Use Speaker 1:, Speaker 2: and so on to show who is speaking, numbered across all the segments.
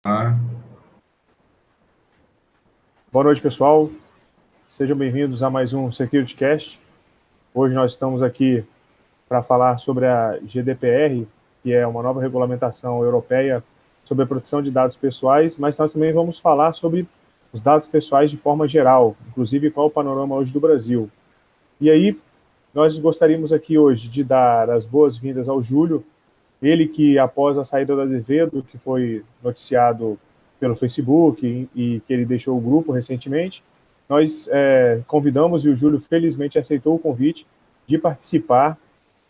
Speaker 1: Ah,
Speaker 2: Boa noite, pessoal. Sejam bem-vindos a mais um SecurityCast. Hoje nós estamos aqui para falar sobre a GDPR, que é uma nova regulamentação europeia sobre a proteção de dados pessoais, mas nós também vamos falar sobre os dados pessoais de forma geral, inclusive qual é o panorama hoje do Brasil. E aí, nós gostaríamos aqui hoje de dar as boas-vindas ao Júlio, ele que, após a saída do Azevedo, que foi noticiado pelo Facebook e que ele deixou o grupo recentemente, nós convidamos e o Júlio felizmente aceitou o convite de participar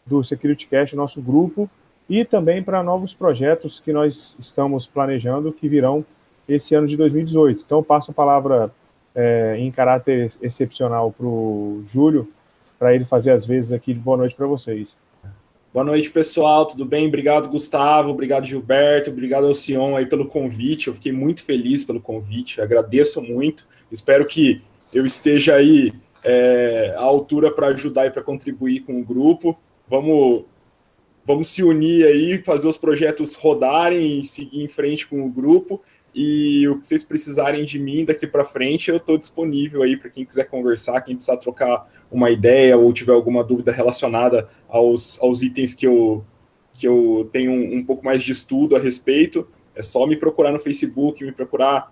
Speaker 2: do SecurityCast, nosso grupo, e também para novos projetos que nós estamos planejando que virão esse ano de 2018. Então, passo a palavra em caráter excepcional para o Júlio, para ele fazer as vezes aqui de boa noite para vocês.
Speaker 3: Boa noite, pessoal, tudo bem? Obrigado, Gustavo, obrigado, Gilberto, obrigado ao Sion aí pelo convite, eu fiquei muito feliz pelo convite, agradeço muito, espero que eu esteja aí à altura para ajudar e para contribuir com o grupo, vamos se unir aí, fazer os projetos rodarem e seguir em frente com o grupo, e o que vocês precisarem de mim daqui para frente, eu estou disponível aí para quem quiser conversar, quem precisar trocar uma ideia ou tiver alguma dúvida relacionada aos itens que eu tenho um pouco mais de estudo a respeito. É só me procurar no Facebook, me procurar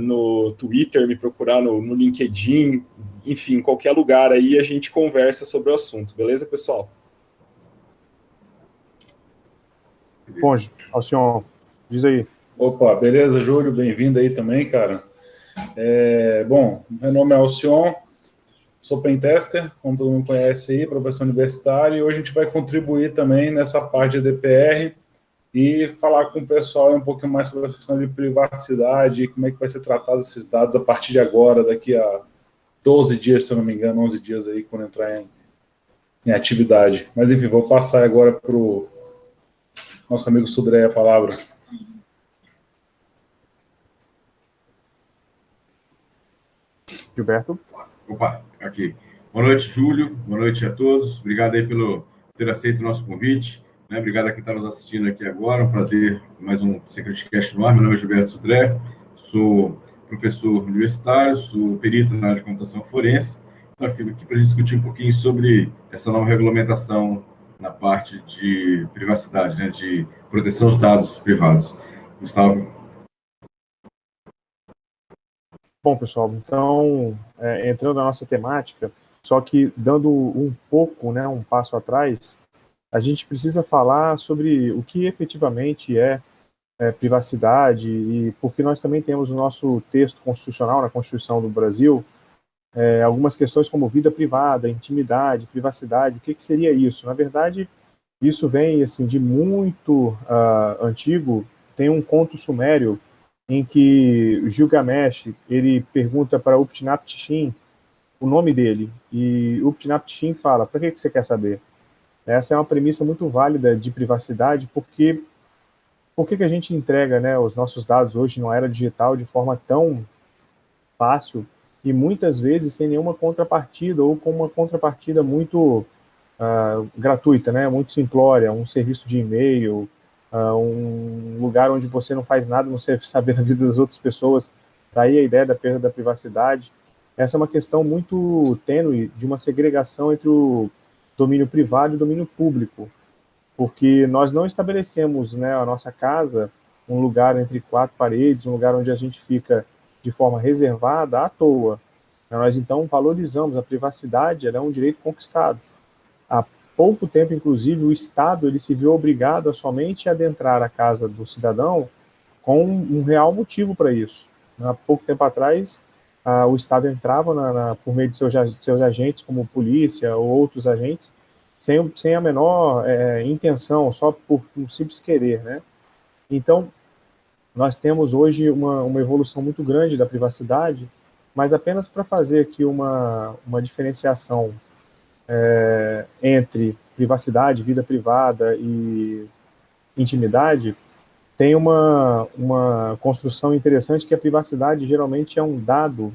Speaker 3: no Twitter, me procurar no LinkedIn, enfim, qualquer lugar aí a gente conversa sobre o assunto, beleza, pessoal?
Speaker 2: Bom, Alcion, diz aí.
Speaker 4: Opa, beleza, Júlio? Bem-vindo aí também, cara. Bom, meu nome é Alcion, sou pentester, como todo mundo conhece aí, professor universitário, e hoje a gente vai contribuir também nessa parte de DPR e falar com o pessoal um pouquinho mais sobre essa questão de privacidade e como é que vai ser tratado esses dados a partir de agora, daqui a 12 dias, se eu não me engano, 11 dias aí, quando entrar em atividade. Mas, enfim, vou passar agora para o nosso amigo Sudré a palavra.
Speaker 2: Gilberto.
Speaker 1: opa, aqui. Boa noite, Júlio. Boa noite a todos. Obrigado aí pelo ter aceito o nosso convite. Né? Obrigado a quem está nos assistindo aqui agora. Um prazer, mais um SecurityCast no ar. Meu nome é Gilberto Sudré, sou professor universitário, sou perito na área de computação forense. Estou aqui para discutir um pouquinho sobre essa nova regulamentação na parte de privacidade, né? De proteção dos dados privados. Gustavo.
Speaker 2: Bom, pessoal, então, entrando na nossa temática, só que dando um pouco, né, um passo atrás, a gente precisa falar sobre o que efetivamente é privacidade e porque nós também temos no nosso texto constitucional, na Constituição do Brasil, algumas questões como vida privada, intimidade, privacidade, o que seria isso? Na verdade, isso vem assim de muito antigo. Tem um conto sumério em que Gilgamesh ele pergunta para Upnaptishin o nome dele e Upnaptishin fala: "Para que você quer saber?" Essa é uma premissa muito válida de privacidade, porque por que a gente entrega, né, os nossos dados hoje na era digital de forma tão fácil e muitas vezes sem nenhuma contrapartida ou com uma contrapartida muito gratuita, né? Muito simplória, um serviço de e-mail, um lugar onde você não faz nada, não serve saber da vida das outras pessoas. Daí a ideia da perda da privacidade. Essa é uma questão muito tênue de uma segregação entre o domínio privado e o domínio público, porque nós não estabelecemos, né, a nossa casa um lugar entre quatro paredes, um lugar onde a gente fica de forma reservada à toa. Nós então valorizamos a privacidade, ela é um direito conquistado. Há pouco tempo, inclusive, o Estado ele se viu obrigado a somente adentrar a casa do cidadão com um real motivo para isso. Há pouco tempo atrás, o Estado entrava por meio de seus agentes, como polícia ou outros agentes, sem a menor intenção, só por um simples querer, né? Então, nós temos hoje uma evolução muito grande da privacidade, mas apenas para fazer aqui uma diferenciação entre privacidade, vida privada e intimidade, tem uma construção interessante que a privacidade geralmente é um dado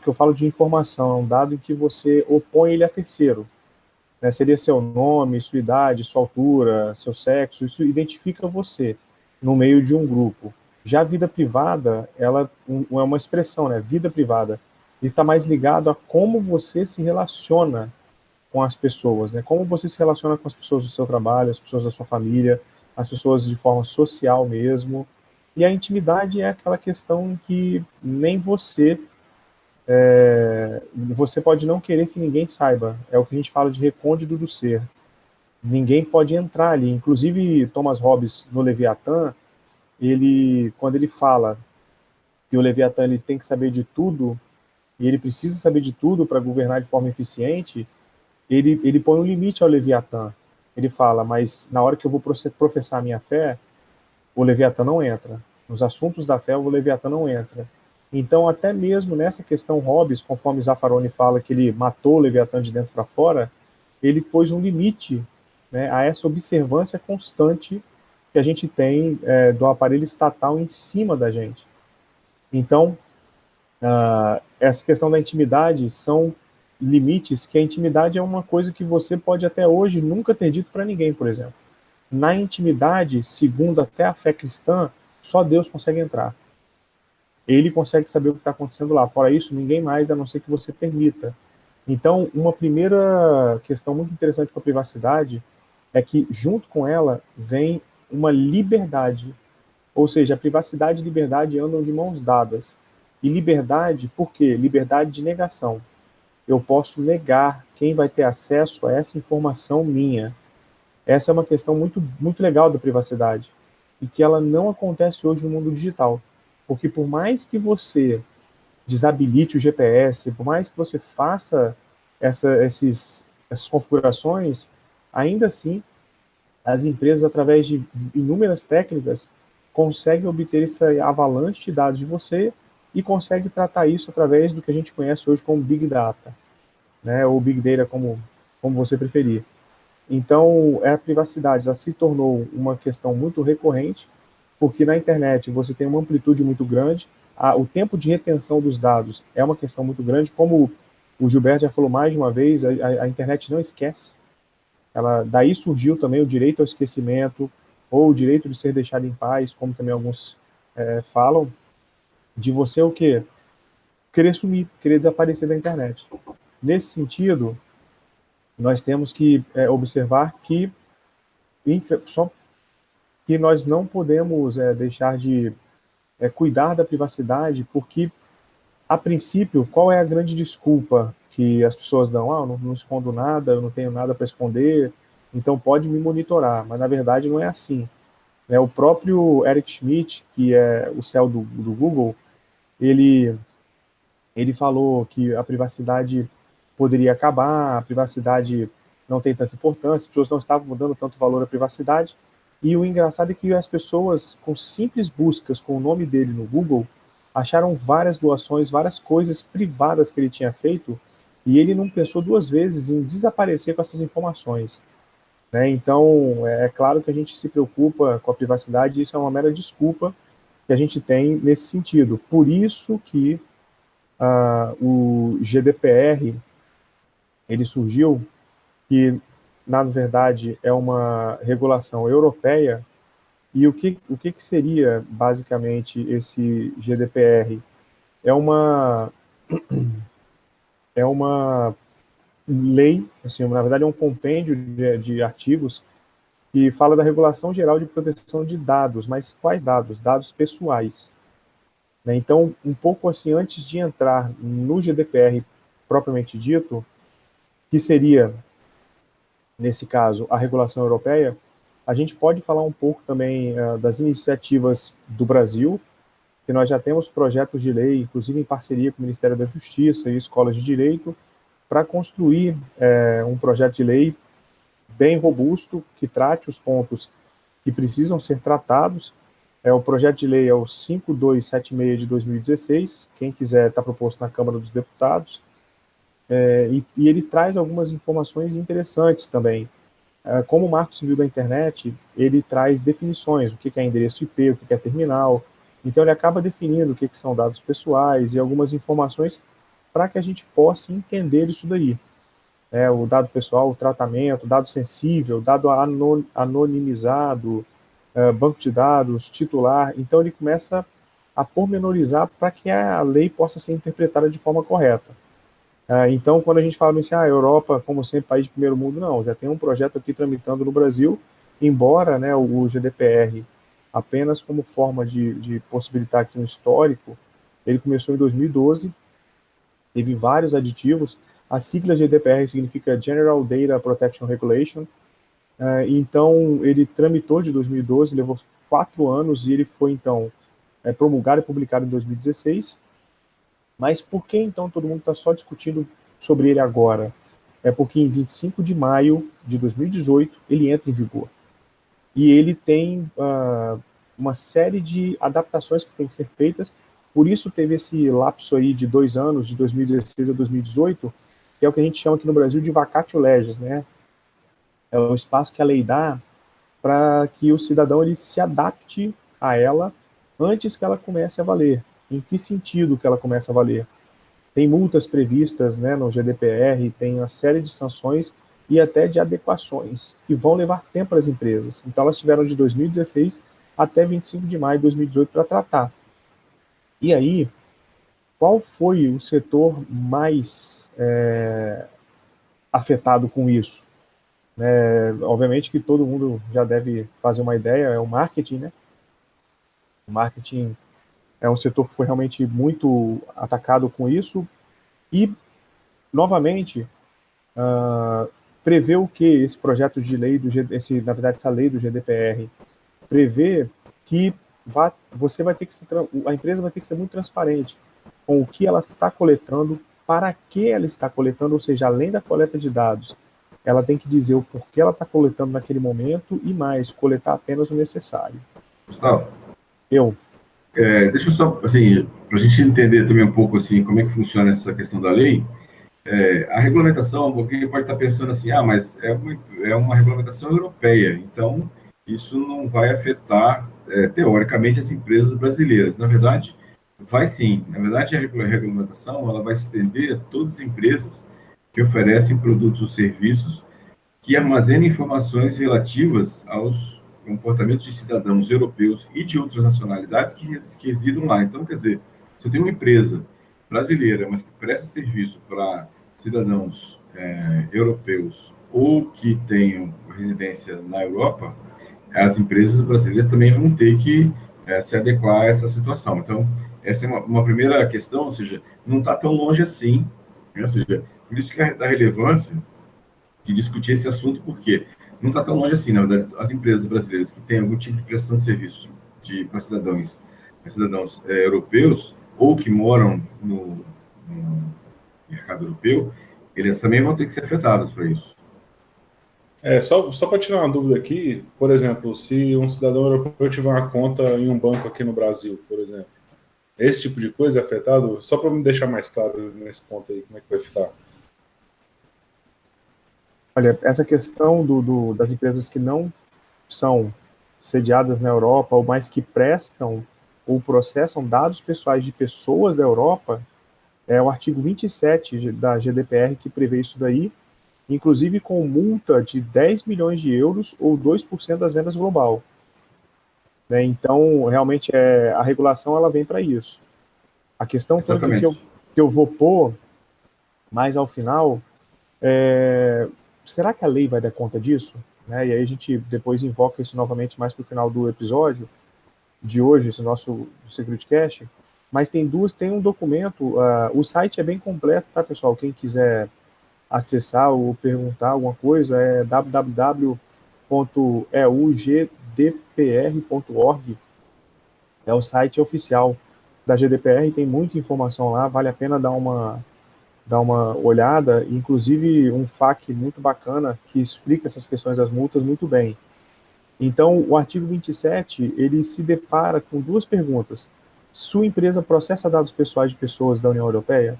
Speaker 2: que eu falo de informação, é um dado em que você opõe ele a terceiro. Né? Seria seu nome, sua idade, sua altura, seu sexo, isso identifica você no meio de um grupo. Já a vida privada, ela é uma expressão, né? Vida privada. E está mais ligado a como você se relaciona com as pessoas, né? Como você se relaciona com as pessoas do seu trabalho, as pessoas da sua família, as pessoas de forma social mesmo. E a intimidade é aquela questão em que nem você pode não querer que ninguém saiba. É o que a gente fala de recôndito do ser. Ninguém pode entrar ali. Inclusive, Thomas Hobbes, no Leviatã, quando ele fala que o Leviatã ele tem que saber de tudo, e ele precisa saber de tudo para governar de forma eficiente, ele põe um limite ao Leviatã. Ele fala, mas na hora que eu vou professar a minha fé, o Leviatã não entra. Nos assuntos da fé, o Leviatã não entra. Então, até mesmo nessa questão Hobbes, conforme Zaffaroni fala que ele matou o Leviatã de dentro para fora, ele pôs um limite, né, a essa observância constante que a gente tem do aparelho estatal em cima da gente. Então, essa questão da intimidade são limites que a intimidade é uma coisa que você pode até hoje nunca ter dito para ninguém, por exemplo. Na intimidade, segundo até a fé cristã, só Deus consegue entrar. Ele consegue saber o que está acontecendo lá. Fora isso, ninguém mais, a não ser que você permita. Então, uma primeira questão muito interessante com a privacidade é que, junto com ela, vem uma liberdade. Ou seja, a privacidade e liberdade andam de mãos dadas. E liberdade, por quê? Liberdade de negação. Eu posso negar quem vai ter acesso a essa informação minha. Essa é uma questão muito, muito legal da privacidade. E que ela não acontece hoje no mundo digital. Porque por mais que você desabilite o GPS, por mais que você faça essas configurações, ainda assim, as empresas, através de inúmeras técnicas, conseguem obter essa avalanche de dados de você e conseguem tratar isso através do que a gente conhece hoje como Big Data, né, ou Big Data, como você preferir. Então, a privacidade já se tornou uma questão muito recorrente, porque na internet você tem uma amplitude muito grande, o tempo de retenção dos dados é uma questão muito grande, como o Gilberto já falou mais de uma vez, a internet não esquece. Daí surgiu também o direito ao esquecimento, ou o direito de ser deixado em paz, como também alguns falam, de você o quê? Querer sumir, querer desaparecer da internet. Nesse sentido, nós temos que observar que nós não podemos deixar de cuidar da privacidade, porque, a princípio, qual é a grande desculpa que as pessoas dão? Eu não escondo nada, eu não tenho nada para esconder, então pode me monitorar. Mas, na verdade, não é assim. O próprio Eric Schmidt, que é o CEO do Google, ele falou que a privacidade poderia acabar, a privacidade não tem tanta importância, as pessoas não estavam dando tanto valor à privacidade. E o engraçado é que as pessoas, com simples buscas com o nome dele no Google, acharam várias doações, várias coisas privadas que ele tinha feito, e ele não pensou duas vezes em desaparecer com essas informações. Então, é claro que a gente se preocupa com a privacidade, e isso é uma mera desculpa que a gente tem nesse sentido. Por isso que o GDPR ele surgiu, que na verdade é uma regulação europeia. E o que seria basicamente esse GDPR? É uma lei, assim, na verdade é um compêndio de artigos que fala da regulação geral de proteção de dados, mas quais dados? Dados pessoais. Então, um pouco assim, antes de entrar no GDPR propriamente dito, que seria, nesse caso, a regulação europeia, a gente pode falar um pouco também das iniciativas do Brasil, que nós já temos projetos de lei, inclusive em parceria com o Ministério da Justiça e escolas de direito, para construir um projeto de lei bem robusto, que trate os pontos que precisam ser tratados. O projeto de lei é o 5276 de 2016, quem quiser está proposto na Câmara dos Deputados, e ele traz algumas informações interessantes também. Como o Marco Civil da Internet, ele traz definições, o que é endereço IP, o que é terminal, então ele acaba definindo o que são dados pessoais e algumas informações para que a gente possa entender isso daí. O dado pessoal, o tratamento, dado sensível, dado anonimizado, banco de dados, titular. Então, ele começa a pormenorizar para que a lei possa ser interpretada de forma correta. Então, quando a gente fala assim, a Europa, como sempre, país de primeiro mundo, não, já tem um projeto aqui tramitando no Brasil, embora, né, o GDPR, apenas como forma de possibilitar aqui um histórico, ele começou em 2012, teve vários aditivos. A sigla GDPR significa General Data Protection Regulation. Então, ele tramitou de 2012, levou 4 anos, e ele foi, então, promulgado e publicado em 2016. Mas por que, então, todo mundo está só discutindo sobre ele agora? É porque em 25 de maio de 2018, ele entra em vigor. E ele tem uma série de adaptações que têm que ser feitas. Por isso teve esse lapso aí de 2 anos, de 2016 a 2018, que é o que a gente chama aqui no Brasil de vacatio legis, né? É o espaço que a lei dá para que o cidadão ele se adapte a ela antes que ela comece a valer. Em que sentido que ela começa a valer? Tem multas previstas, né, no GDPR, tem uma série de sanções e até de adequações, que vão levar tempo para as empresas. Então, elas tiveram de 2016 até 25 de maio de 2018 para tratar. E aí, qual foi o setor mais afetado com isso? Obviamente que todo mundo já deve fazer uma ideia, é o marketing, né? O marketing é um setor que foi realmente muito atacado com isso e, novamente, prevê o que esse projeto de lei, na verdade, essa lei do GDPR, prevê que você vai ter que a empresa vai ter que ser muito transparente com o que ela está coletando, para que ela está coletando, ou seja, além da coleta de dados, ela tem que dizer o porquê ela está coletando naquele momento e mais, coletar apenas o necessário.
Speaker 1: Gustavo,
Speaker 2: Eu.
Speaker 1: deixa eu só, assim, para a gente entender também um pouco, assim, como é que funciona essa questão da lei. A regulamentação, alguém pode estar pensando assim, mas é uma regulamentação europeia, então isso não vai afetar, teoricamente, as empresas brasileiras. Na verdade, vai sim. Na verdade, a regulamentação ela vai se estender a todas as empresas que oferecem produtos ou serviços que armazenam informações relativas aos comportamentos de cidadãos europeus e de outras nacionalidades que residam lá. Então, quer dizer, se eu tenho uma empresa brasileira, mas que presta serviço para cidadãos europeus ou que tenham residência na Europa, as empresas brasileiras também vão ter que se adequar a essa situação. Então, essa é uma primeira questão, ou seja, não está tão longe assim, né? Ou seja, por isso que da relevância de discutir esse assunto, porque não está tão longe assim, na verdade, as empresas brasileiras que têm algum tipo de prestação de serviço para cidadãos europeus ou que moram no mercado europeu, eles também vão ter que ser afetadas para isso.
Speaker 4: Só para tirar uma dúvida aqui, por exemplo, se um cidadão europeu tiver uma conta em um banco aqui no Brasil, por exemplo, esse tipo de coisa é afetado? Só para me deixar mais claro nesse ponto aí, como é que vai ficar?
Speaker 2: Olha, essa questão das empresas que não são sediadas na Europa, ou mais que prestam ou processam dados pessoais de pessoas da Europa, é o artigo 27 da GDPR que prevê isso daí, inclusive com multa de 10 milhões de euros ou 2% das vendas global. Então, realmente, a regulação ela vem para isso. A questão que eu vou pôr mais ao final será que a lei vai dar conta disso? E aí a gente depois invoca isso novamente mais para o final do episódio de hoje, esse nosso SecurityCast. Mas tem um documento, o site é bem completo, tá, pessoal? Quem quiser acessar ou perguntar alguma coisa é www.eugdpr.org. É o site oficial da GDPR, tem muita informação lá, vale a pena dar uma olhada, inclusive um FAQ muito bacana que explica essas questões das multas muito bem. Então, o artigo 27, ele se depara com 2 perguntas. Sua empresa processa dados pessoais de pessoas da União Europeia?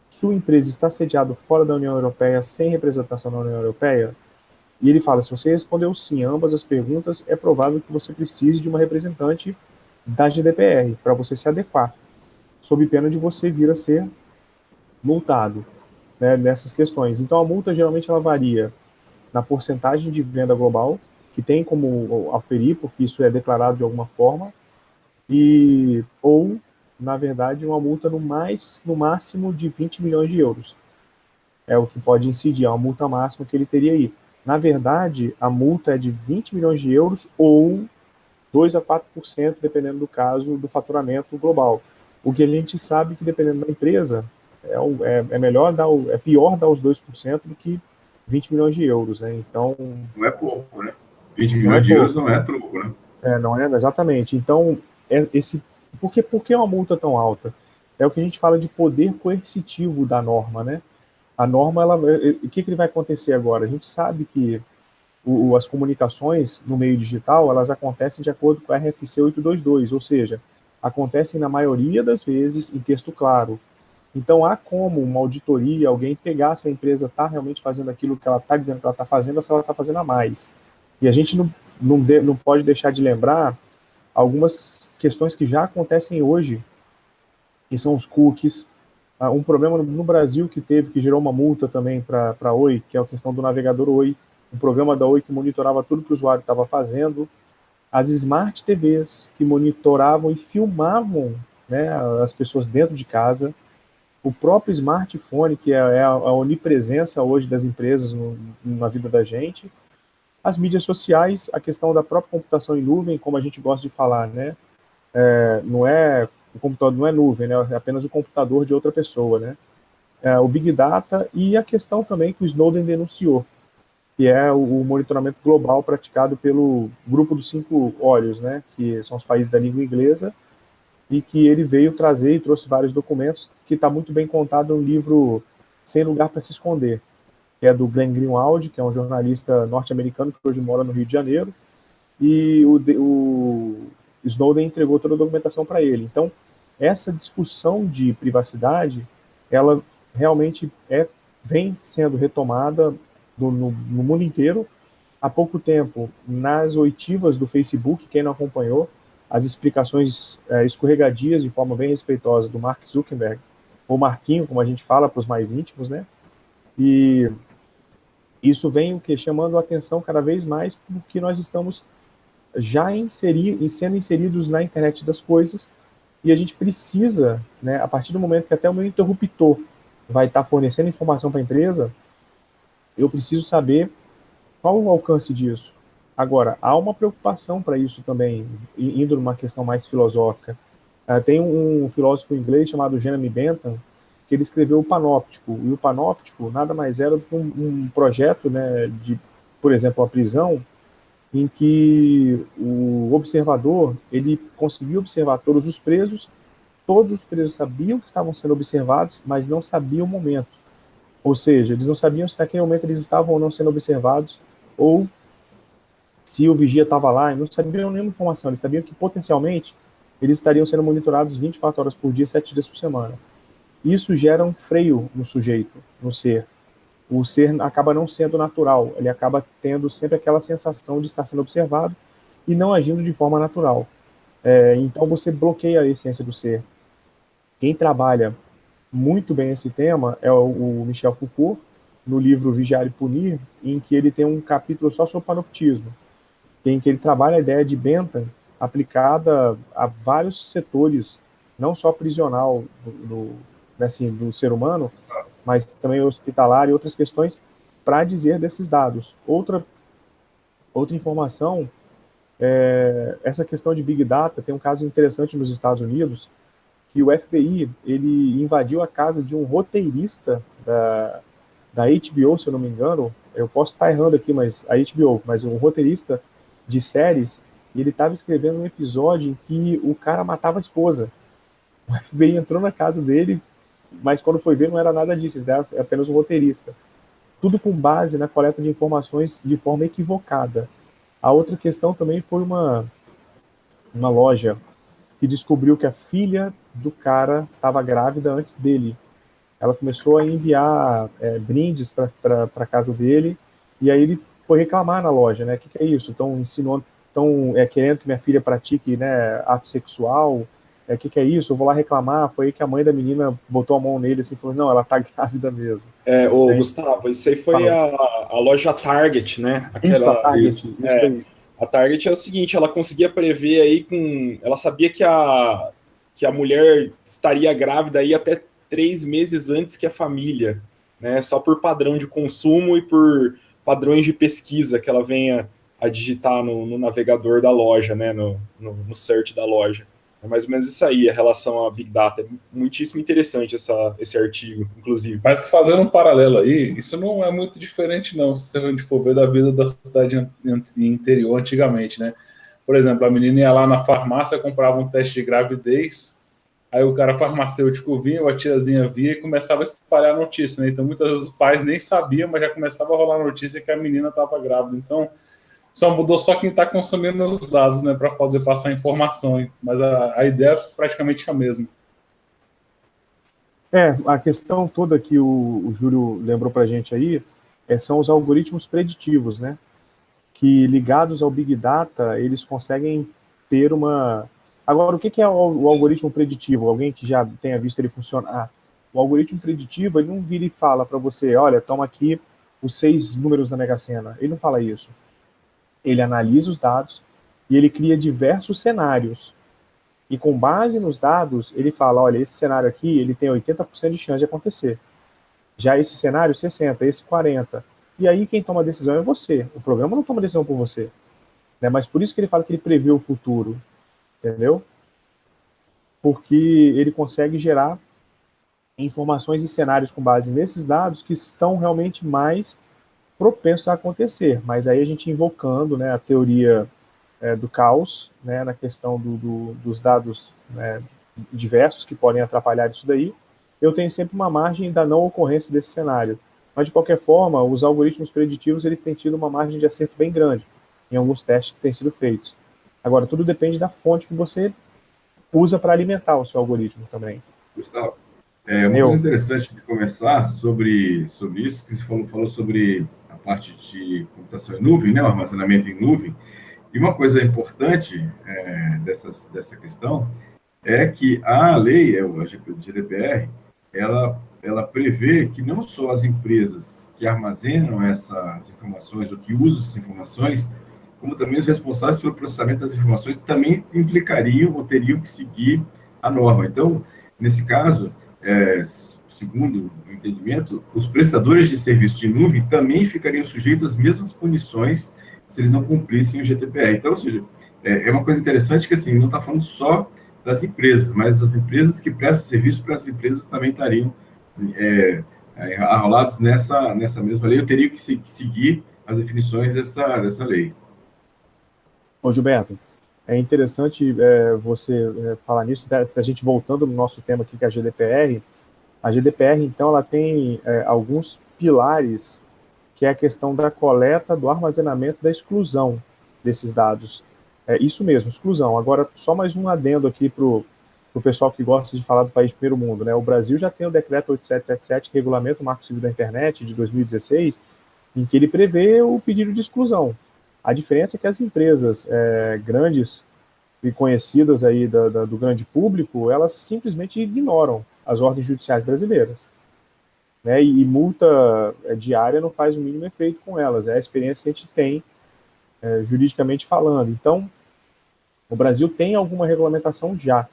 Speaker 2: Sua empresa está sediada fora da União Europeia, sem representação na União Europeia? E ele fala, se você respondeu sim a ambas as perguntas, é provável que você precise de uma representante da GDPR, para você se adequar, sob pena de você vir a ser multado, nessas questões. Então, a multa, geralmente, ela varia na porcentagem de venda global, que tem como aferir, porque isso é declarado de alguma forma, ou, na verdade, uma multa no máximo de 20 milhões de euros. É o que pode incidir, é uma multa máxima que ele teria aí. Na verdade, a multa é de 20 milhões de euros ou 2 a 4%, dependendo do caso, do faturamento global. O que a gente sabe que, dependendo da empresa, é pior dar os 2% do que 20 milhões de euros, né? Então...
Speaker 1: Não é pouco, né? 20 milhões de euros não é troco, né?
Speaker 2: Não é, exatamente. Então, por que uma multa tão alta? É o que a gente fala de poder coercitivo da norma, né? A norma, o que vai acontecer agora? A gente sabe que as comunicações no meio digital, elas acontecem de acordo com a RFC 822, ou seja, acontecem na maioria das vezes em texto claro. Então, há como uma auditoria, alguém pegar se a empresa está realmente fazendo aquilo que ela está dizendo que ela está fazendo, ou se ela está fazendo a mais. E a gente não pode deixar de lembrar algumas questões que já acontecem hoje, que são os cookies. Um problema no Brasil que gerou uma multa também para a Oi, que é a questão do navegador Oi, um programa da Oi que monitorava tudo que o usuário estava fazendo, as Smart TVs que monitoravam e filmavam, né, as pessoas dentro de casa, o próprio smartphone, que é a onipresença hoje das empresas na vida da gente, as mídias sociais, a questão da própria computação em nuvem, como a gente gosta de falar, né? O computador não é nuvem, né? É apenas o computador de outra pessoa, né? O Big Data e a questão também que o Snowden denunciou, que é o monitoramento global praticado pelo Grupo dos Cinco Olhos, né? Que são os países da língua inglesa, e que ele veio trazer e trouxe vários documentos, que está muito bem contado no livro Sem Lugar para Se Esconder, que é do Glenn Greenwald, que é um jornalista norte-americano que hoje mora no Rio de Janeiro, e o Snowden entregou toda a documentação para ele. Então, essa discussão de privacidade, ela realmente vem sendo retomada no mundo inteiro. Há pouco tempo, nas oitivas do Facebook, quem não acompanhou, as explicações escorregadias, de forma bem respeitosa, do Mark Zuckerberg, ou Marquinho, como a gente fala para os mais íntimos, né? E isso vem chamando a atenção cada vez mais porque nós estamos já sendo inseridos na internet das coisas, e a gente precisa, né, a partir do momento que até o meu interruptor vai estar fornecendo informação para a empresa, eu preciso saber qual o alcance disso. Agora, há uma preocupação para isso também, indo numa questão mais filosófica. Tem um filósofo inglês chamado Jeremy Bentham, que ele escreveu o Panóptico, e o Panóptico nada mais era do que um projeto, né, por exemplo, a prisão, em que o observador, ele conseguiu observar todos os presos sabiam que estavam sendo observados, mas não sabiam o momento. Ou seja, eles não sabiam se naquele momento eles estavam ou não sendo observados, ou se o vigia estava lá, e não sabiam nenhuma informação, eles sabiam que potencialmente eles estariam sendo monitorados 24 horas por dia, 7 dias por semana. Isso gera um freio no sujeito, no ser. O ser acaba não sendo natural, ele acaba tendo sempre aquela sensação de estar sendo observado e não agindo de forma natural. Então você bloqueia a essência do ser. Quem trabalha muito bem esse tema é o Michel Foucault, no livro Vigiar e Punir, em que ele tem um capítulo só sobre panoptismo, em que ele trabalha a ideia de Bentham aplicada a vários setores, não só prisional do ser humano, mas também hospitalar e outras questões, para dizer desses dados. Outra informação, essa questão de Big Data, tem um caso interessante nos Estados Unidos, que o FBI ele invadiu a casa de um roteirista da HBO, se eu não me engano, eu posso estar errando aqui, mas a HBO, mas um roteirista de séries, e ele estava escrevendo um episódio em que o cara matava a esposa. O FBI entrou na casa dele, mas quando foi ver não era nada disso, ele era apenas um roteirista. Tudo com base na coleta de informações de forma equivocada. A outra questão também foi uma loja que descobriu que a filha do cara estava grávida antes dele. Ela começou a enviar brindes para a casa dele, e aí ele foi reclamar na loja, né? O que é isso? Estão querendo que minha filha pratique, né, ato sexual, que é isso? Eu vou lá reclamar. Foi aí que a mãe da menina botou a mão nele assim, e falou, não, ela tá grávida mesmo.
Speaker 3: Gustavo, isso aí foi a loja Target, né?
Speaker 2: Isso, a Target, isso daí.
Speaker 3: A Target é o seguinte, ela conseguia prever aí ela sabia que a mulher estaria grávida aí até 3 meses antes que a família, né? Só por padrão de consumo e por padrões de pesquisa que ela venha a digitar no navegador da loja, né? No search da loja. É mais ou menos isso aí, a relação à Big Data. É muitíssimo interessante esse artigo, inclusive.
Speaker 4: Mas fazendo um paralelo aí, isso não é muito diferente, não, se a gente for ver da vida da cidade interior antigamente, né? Por exemplo, a menina ia lá na farmácia, comprava um teste de gravidez, aí o cara farmacêutico vinha, ou a tiazinha via e começava a espalhar a notícia, né? Então, muitas vezes os pais nem sabiam, mas já começava a rolar a notícia que a menina estava grávida. Então, só mudou só quem está consumindo os dados, né, para poder passar informação. Mas a ideia é praticamente a mesma.
Speaker 2: A questão toda que o Júlio lembrou para a gente aí são os algoritmos preditivos, né? Que ligados ao Big Data, eles conseguem ter uma... Agora, o que é o algoritmo preditivo? Alguém que já tenha visto ele funcionar? O algoritmo preditivo, ele não vira e fala para você, olha, toma aqui os 6 números da Mega Sena. Ele não fala isso. Ele analisa os dados e ele cria diversos cenários. E com base nos dados, ele fala, olha, esse cenário aqui, ele tem 80% de chance de acontecer. Já esse cenário, 60%, esse 40%. E aí quem toma a decisão é você. O programa não toma a decisão por você. Né? Mas por isso que ele fala que ele prevê o futuro. Entendeu? Porque ele consegue gerar informações e cenários com base nesses dados que estão realmente mais propensos a acontecer. Mas aí a gente invocando, né, a teoria do caos, né, na questão dos dados, né, diversos que podem atrapalhar isso daí, eu tenho sempre uma margem da não ocorrência desse cenário. Mas, de qualquer forma, os algoritmos preditivos eles têm tido uma margem de acerto bem grande em alguns testes que têm sido feitos. Agora, tudo depende da fonte que você usa para alimentar o seu algoritmo também.
Speaker 1: Gustavo, uma coisa interessante de conversar sobre isso, que você falou sobre a parte de computação em nuvem, né, o armazenamento em nuvem. E uma coisa importante dessa questão é que a lei, a GDPR, ela prevê que não só as empresas que armazenam essas informações ou que usam essas informações, como também os responsáveis pelo processamento das informações também implicariam ou teriam que seguir a norma. Então, nesse caso, segundo o entendimento, os prestadores de serviço de nuvem também ficariam sujeitos às mesmas punições se eles não cumprissem o GDPR. Então, ou seja, é uma coisa interessante que, assim, não está falando só das empresas, mas as empresas que prestam serviço para as empresas também estariam arrolados nessa mesma lei. Eu teria que seguir as definições dessa lei.
Speaker 2: Ô, Gilberto, é interessante você falar nisso, a gente voltando no nosso tema aqui, que é a GDPR. A GDPR, então, ela tem alguns pilares, que é a questão da coleta, do armazenamento, da exclusão desses dados. Isso mesmo, exclusão. Agora, só mais um adendo aqui para o pessoal que gosta de falar do país primeiro mundo, né? O Brasil já tem o decreto 8777, que regulamenta o Marco Civil da Internet, de 2016, em que ele prevê o pedido de exclusão. A diferença é que as empresas grandes e conhecidas aí do grande público, elas simplesmente ignoram as ordens judiciais brasileiras. Né? E multa diária não faz o mínimo efeito com elas. É a experiência que a gente tem juridicamente falando. Então, o Brasil tem alguma regulamentação já.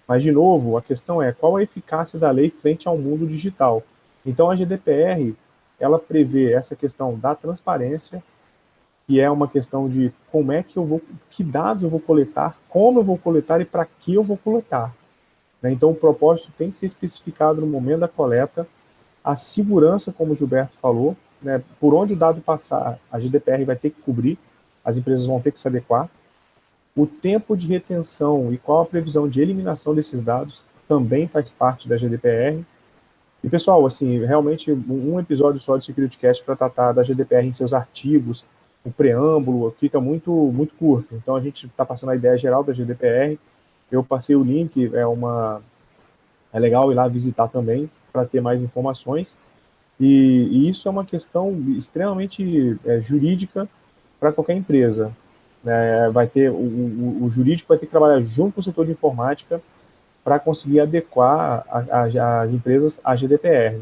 Speaker 2: Mas, de novo, a questão é qual a eficácia da lei frente ao mundo digital. Então, a GDPR, ela prevê essa questão da transparência, que é uma questão de como é que que dados eu vou coletar, como eu vou coletar e para que eu vou coletar. Né? Então, o propósito tem que ser especificado no momento da coleta, a segurança, como o Gilberto falou, né? Por onde o dado passar, a GDPR vai ter que cobrir, as empresas vão ter que se adequar. O tempo de retenção e qual a previsão de eliminação desses dados também faz parte da GDPR. E, pessoal, assim, realmente um episódio só de SecurityCast para tratar da GDPR em seus artigos, o preâmbulo, fica muito, muito curto. Então, a gente está passando a ideia geral da GDPR. Eu passei o link, é legal ir lá visitar também, para ter mais informações. E isso é uma questão extremamente jurídica para qualquer empresa. Vai ter o jurídico vai ter que trabalhar junto com o setor de informática para conseguir adequar as empresas à GDPR.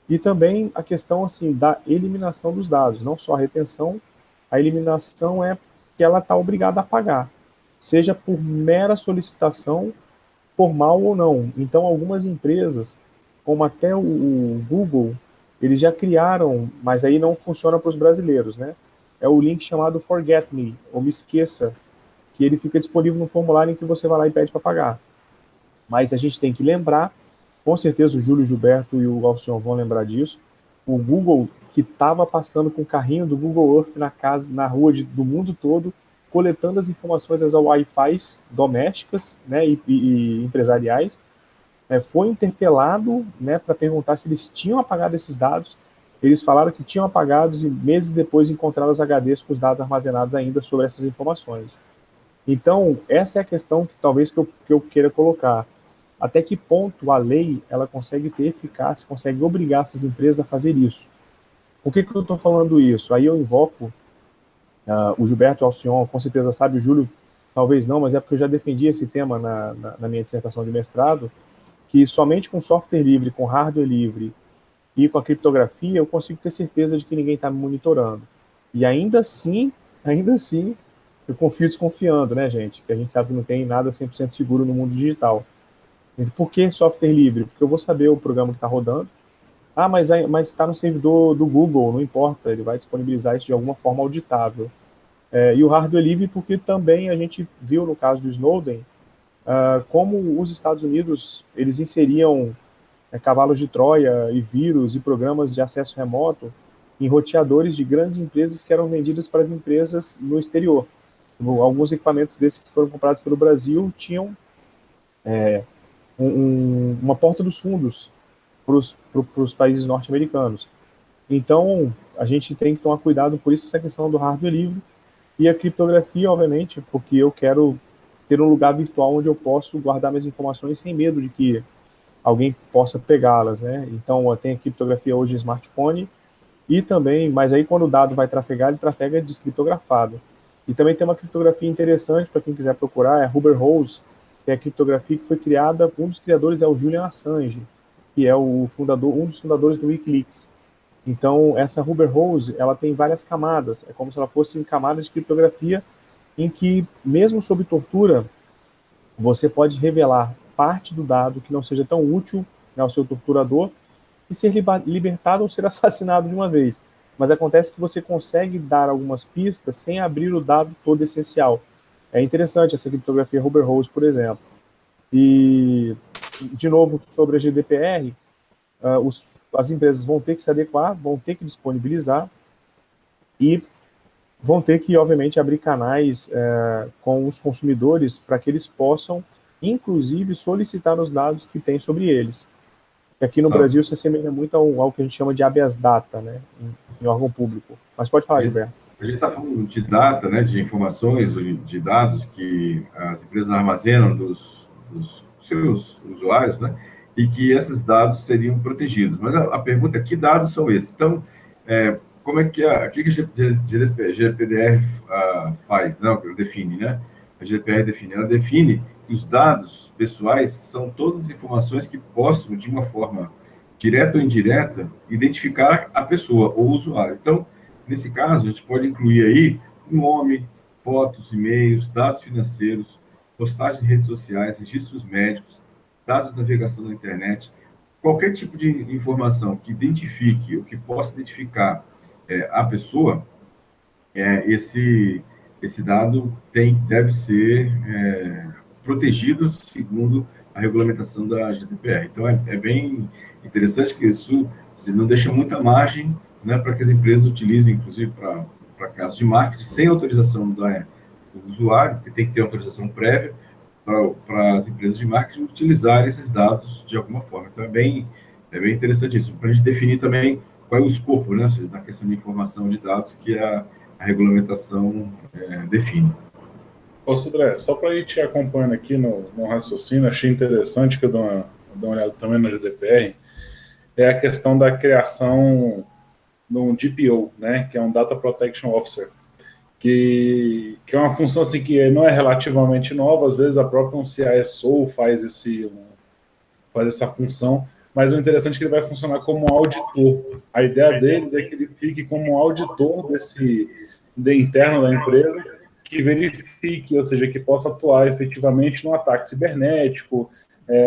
Speaker 2: E também a questão assim, da eliminação dos dados, não só a retenção, a eliminação é que ela está obrigada a pagar, seja por mera solicitação, formal ou não. Então, algumas empresas, como até o Google, eles já criaram, mas aí não funciona para os brasileiros, né? É o link chamado Forget Me, ou Me Esqueça, que ele fica disponível no formulário em que você vai lá e pede para pagar. Mas a gente tem que lembrar, com certeza o Júlio Gilberto e o Alcion vão lembrar disso, o Google que estava passando com o carrinho do Google Earth na casa, na rua do mundo todo, coletando as informações das Wi-Fi domésticas, né, e empresariais, foi interpelado, né, para perguntar se eles tinham apagado esses dados. Eles falaram que tinham apagados e meses depois encontraram os HDs com os dados armazenados ainda sobre essas informações. Então, essa é a questão que talvez que eu queira colocar. Até que ponto a lei ela consegue ter eficácia, consegue obrigar essas empresas a fazer isso? Por que eu estou falando isso? Aí eu invoco o Gilberto Alcion, com certeza sabe, o Júlio talvez não, mas é porque eu já defendi esse tema na minha dissertação de mestrado, que somente com software livre, com hardware livre e com a criptografia eu consigo ter certeza de que ninguém está me monitorando. E ainda assim, eu confio desconfiando, né, gente? Porque a gente sabe que não tem nada 100% seguro no mundo digital. Por que software livre? Porque eu vou saber o programa que está rodando. Ah, mas está no servidor do Google, não importa, ele vai disponibilizar isso de alguma forma auditável. E o hardware livre porque também a gente viu no caso do Snowden como os Estados Unidos eles inseriam cavalos de Troia e vírus e programas de acesso remoto em roteadores de grandes empresas que eram vendidas para as empresas no exterior. Alguns equipamentos desses que foram comprados pelo Brasil tinham uma porta dos fundos para os países norte-americanos. Então, a gente tem que tomar cuidado por isso, essa questão do hardware livre e a criptografia, obviamente, porque eu quero ter um lugar virtual onde eu posso guardar minhas informações sem medo de que alguém possa pegá-las, né? Então, tem a criptografia hoje em smartphone e também, mas aí quando o dado vai trafegar, ele trafega descriptografado. E também tem uma criptografia interessante para quem quiser procurar, é a Rubber Hose, que é a criptografia que foi criada, um dos criadores é o Julian Assange, que é um dos fundadores do Wikileaks. Então, essa Rubber Hose, ela tem várias camadas, é como se ela fosse em camadas de criptografia, em que, mesmo sob tortura, você pode revelar parte do dado que não seja tão útil, né, ao seu torturador e ser libertado ou ser assassinado de uma vez. Mas acontece que você consegue dar algumas pistas sem abrir o dado todo essencial. É interessante essa criptografia Rubber Hose, por exemplo. E, de novo, sobre a GDPR, as empresas vão ter que se adequar, vão ter que disponibilizar e vão ter que, obviamente, abrir canais com os consumidores para que eles possam, inclusive, solicitar os dados que têm sobre eles. E aqui no Brasil se assemelha muito ao que a gente chama de habeas data, né, em órgão público. Mas pode falar, Gilberto.
Speaker 1: A gente está falando de data, né, de informações, de dados que as empresas armazenam dos seus usuários, né, e que esses dados seriam protegidos. Mas a pergunta é, que dados são esses? Então, como é que a GDPR faz, não, define, né? A GDPR define que os dados pessoais são todas as informações que possam, de uma forma direta ou indireta, identificar a pessoa ou o usuário. Então, nesse caso, a gente pode incluir aí um nome, fotos, e-mails, dados financeiros, postagens de redes sociais, registros médicos, dados de navegação na internet, qualquer tipo de informação que identifique ou que possa identificar a pessoa, esse dado deve ser protegido segundo a regulamentação da GDPR. Então, é bem interessante que isso não deixa muita margem, né, para que as empresas utilizem, inclusive, para casos de marketing, sem autorização do usuário, que tem que ter autorização prévia, para as empresas de marketing utilizarem esses dados de alguma forma. Então, é bem interessante isso. Para a gente definir também qual é o escopo, né, na questão de informação de dados que a regulamentação define.
Speaker 4: Ô, Sudré, só para ir te acompanhando aqui no raciocínio, achei interessante que eu dou uma olhada também no GDPR, é a questão da criação de um DPO, né, que é um Data Protection Officer. que é uma função assim, que não é relativamente nova, às vezes a própria CISO faz essa função, mas o interessante é que ele vai funcionar como auditor. A ideia deles é que ele fique como auditor interno da empresa, que verifique, ou seja, que possa atuar efetivamente num ataque cibernético,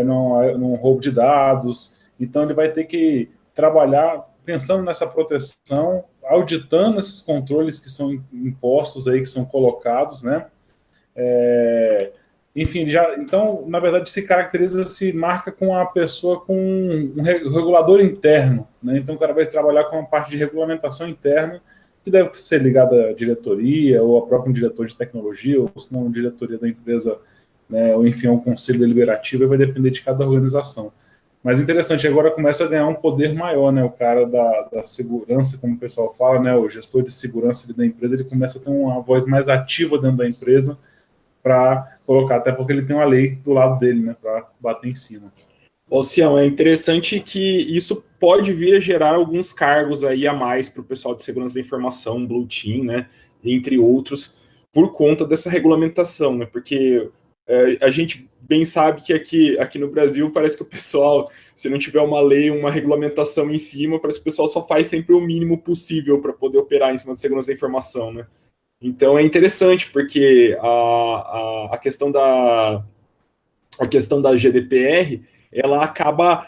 Speaker 4: num roubo de dados. Então ele vai ter que trabalhar pensando nessa proteção, auditando esses controles que são impostos aí, que são colocados, né? Enfim, então, na verdade, se marca com a pessoa com um regulador interno, né? Então o cara vai trabalhar com uma parte de regulamentação interna, que deve ser ligada à diretoria, ou a próprio diretor de tecnologia, ou se não, a diretoria da empresa, né? Ou enfim, ao conselho deliberativo, vai depender de cada organização. Mas interessante, agora começa a ganhar um poder maior, né? O cara da segurança, como o pessoal fala, né? O gestor de segurança da empresa, ele começa a ter uma voz mais ativa dentro da empresa para colocar, até porque ele tem uma lei do lado dele, né? Para bater em cima.
Speaker 3: Ô, Cião, é interessante que isso pode vir a gerar alguns cargos aí a mais para o pessoal de segurança da informação, Blue Team, né? Entre outros, por conta dessa regulamentação, né? Porque a gente bem sabe que aqui no Brasil parece que o pessoal, se não tiver uma lei, uma regulamentação em cima, parece que o pessoal só faz sempre o mínimo possível para poder operar em cima de segurança da informação, né? Então é interessante, porque a questão da GDPR, ela acaba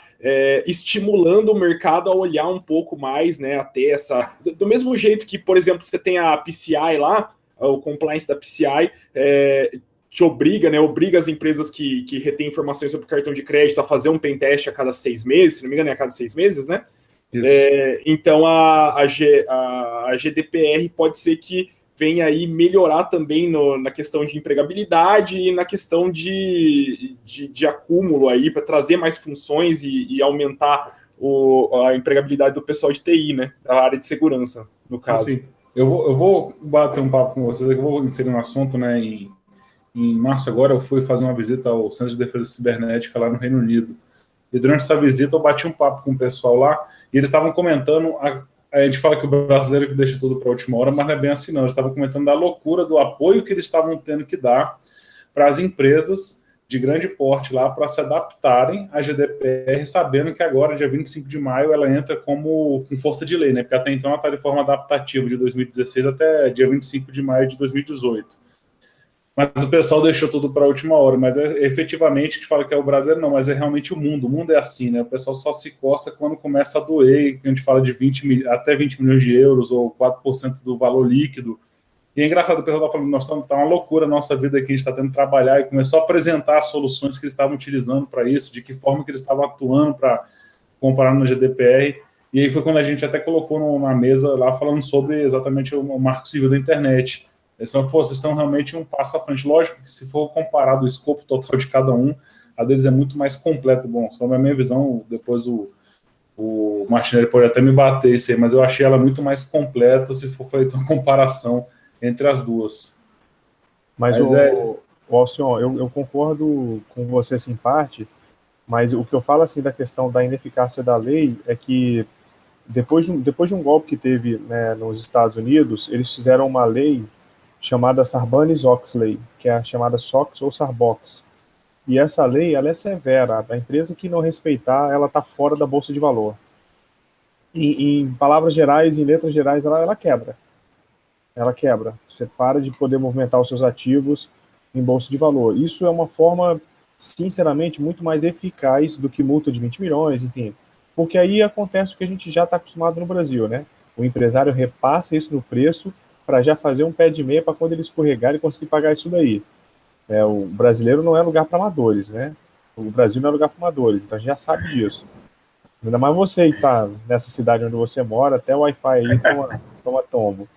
Speaker 3: estimulando o mercado a olhar um pouco mais, né, a ter essa... Do mesmo jeito que, por exemplo, você tem a PCI lá, o compliance da PCI, te obriga, né, obriga as empresas que retêm informações sobre cartão de crédito a fazer um pentest a cada 6 meses, se não me engano é a cada 6 meses, né? Então a GDPR pode ser que venha aí melhorar também na questão de empregabilidade e na questão de acúmulo aí, para trazer mais funções e aumentar a empregabilidade do pessoal de TI, né? Da área de segurança, no caso.
Speaker 4: Assim, eu vou bater um papo com vocês aqui, eu vou inserir um assunto, né? Em março agora eu fui fazer uma visita ao Centro de Defesa Cibernética lá no Reino Unido. E durante essa visita eu bati um papo com o pessoal lá e eles estavam comentando, a gente fala que o brasileiro que deixa tudo para a última hora, mas não é bem assim não. Eles estavam comentando da loucura do apoio que eles estavam tendo que dar para as empresas de grande porte lá para se adaptarem à GDPR, sabendo que agora, dia 25 de maio, ela entra com força de lei, né? Porque até então ela está de forma adaptativa de 2016 até dia 25 de maio de 2018. Mas o pessoal deixou tudo para a última hora, mas efetivamente, que fala que é o brasileiro, não, mas é realmente o mundo é assim, né? O pessoal só se coça quando começa a doer, que a gente fala de até 20 milhões de euros, ou 4% do valor líquido. E é engraçado, o pessoal está falando, tá uma loucura a nossa vida aqui, a gente está tendo que trabalhar, e começou a apresentar as soluções que eles estavam utilizando para isso, de que forma que eles estavam atuando para comparar no GDPR, e aí foi quando a gente até colocou na mesa lá, falando sobre exatamente o marco civil da internet. Eles falam, vocês estão realmente um passo à frente. Lógico que se for comparado o escopo total de cada um, a deles é muito mais completa. Bom, só na minha visão, depois o Martinelli pode até me bater isso aí, mas eu achei ela muito mais completa se for feita uma comparação entre as duas.
Speaker 2: Mas Alcion, eu concordo com você assim, em parte, mas o que eu falo assim da questão da ineficácia da lei é que depois de um golpe que teve, né, nos Estados Unidos, eles fizeram uma lei chamada Sarbanes-Oxley, que é a chamada SOX ou Sarbox. E essa lei, ela é severa. A empresa que não respeitar, ela está fora da Bolsa de Valor. Em palavras gerais, em letras gerais, ela quebra. Ela quebra. Você para de poder movimentar os seus ativos em Bolsa de Valor. Isso é uma forma, sinceramente, muito mais eficaz do que multa de 20 milhões, enfim. Porque aí acontece o que a gente já está acostumado no Brasil, né? O empresário repassa isso no preço para já fazer um pé de meia para quando ele escorregar e conseguir pagar isso daí. O brasileiro não é lugar para amadores, né? O Brasil não é lugar para amadores, então a gente já sabe disso. Ainda mais você que está nessa cidade onde você mora, até o Wi-Fi aí toma tombo.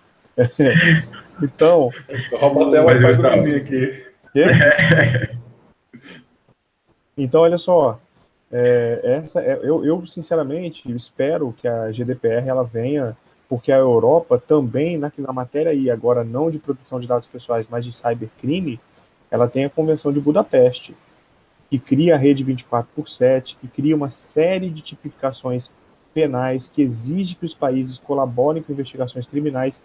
Speaker 2: Então...
Speaker 4: Rouba até o Wi-Fi do vizinho aqui.
Speaker 2: Então, olha só, eu sinceramente espero que a GDPR ela venha, porque a Europa também, na matéria aí, agora não de proteção de dados pessoais, mas de cybercrime, ela tem a Convenção de Budapeste, que cria a rede 24/7, que cria uma série de tipificações penais, que exige que os países colaborem com investigações criminais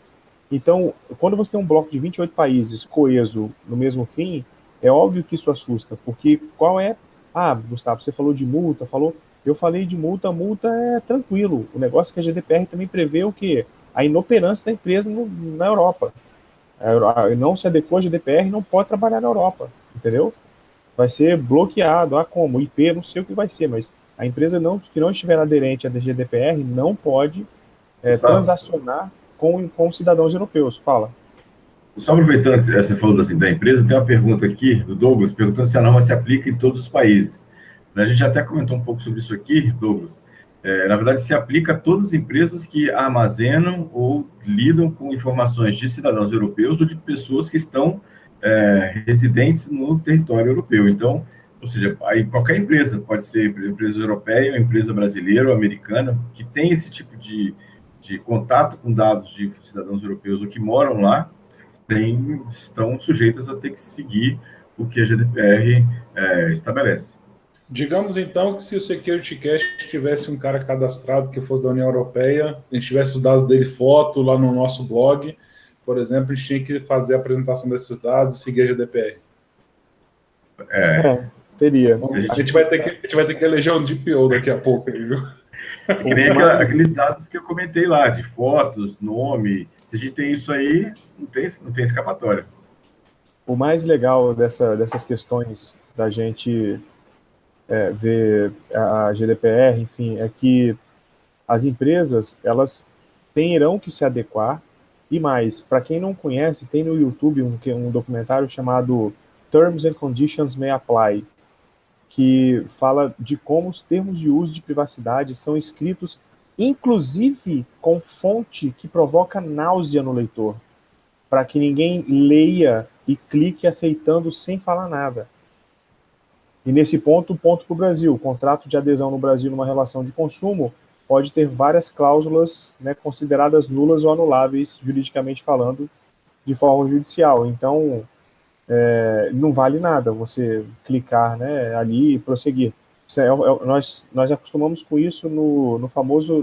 Speaker 2: Então, quando você tem um bloco de 28 países coeso no mesmo fim, é óbvio que isso assusta, porque qual é... Ah, Gustavo, você falou de multa, eu falei de multa, multa é tranquilo. O negócio é que a GDPR também prevê o quê? A inoperância da empresa na Europa. Não se adequou à GDPR, não pode trabalhar na Europa, entendeu? Vai ser bloqueado. Ah, como? IP, não sei o que vai ser, mas a empresa que não estiver aderente à GDPR não pode transacionar com cidadãos europeus. Fala.
Speaker 1: Só aproveitando que você falou assim, da empresa, tem uma pergunta aqui do Douglas, perguntando se a norma se aplica em todos os países. A gente até comentou um pouco sobre isso aqui, Douglas. Na verdade, se aplica a todas as empresas que armazenam ou lidam com informações de cidadãos europeus ou de pessoas que estão residentes no território europeu. Então, ou seja, aí qualquer empresa, pode ser empresa europeia, empresa brasileira ou americana, que tem esse tipo de contato com dados de cidadãos europeus ou que moram lá, estão sujeitas a ter que seguir o que a GDPR estabelece.
Speaker 4: Digamos, então, que se o SecurityCast tivesse um cara cadastrado que fosse da União Europeia, a gente tivesse os dados dele, foto, lá no nosso blog, por exemplo, a gente tinha que fazer a apresentação desses dados e seguir a GDPR.
Speaker 2: Teria.
Speaker 4: Bom, a gente vai ter que eleger um DPO daqui a pouco, aí, viu?
Speaker 1: Que nem aqueles dados que eu comentei lá, de fotos, nome. Se a gente tem isso aí, não tem escapatória.
Speaker 2: O mais legal dessas questões da gente ver a GDPR, enfim, é que as empresas, elas terão que se adequar, e mais, para quem não conhece, tem no YouTube um documentário chamado Terms and Conditions May Apply, que fala de como os termos de uso de privacidade são escritos, inclusive com fonte que provoca náusea no leitor, para que ninguém leia e clique aceitando sem falar nada. E nesse ponto para o Brasil. O contrato de adesão no Brasil numa relação de consumo pode ter várias cláusulas, né, consideradas nulas ou anuláveis, juridicamente falando, de forma judicial. Então, não vale nada você clicar, né, ali e prosseguir. Nós acostumamos com isso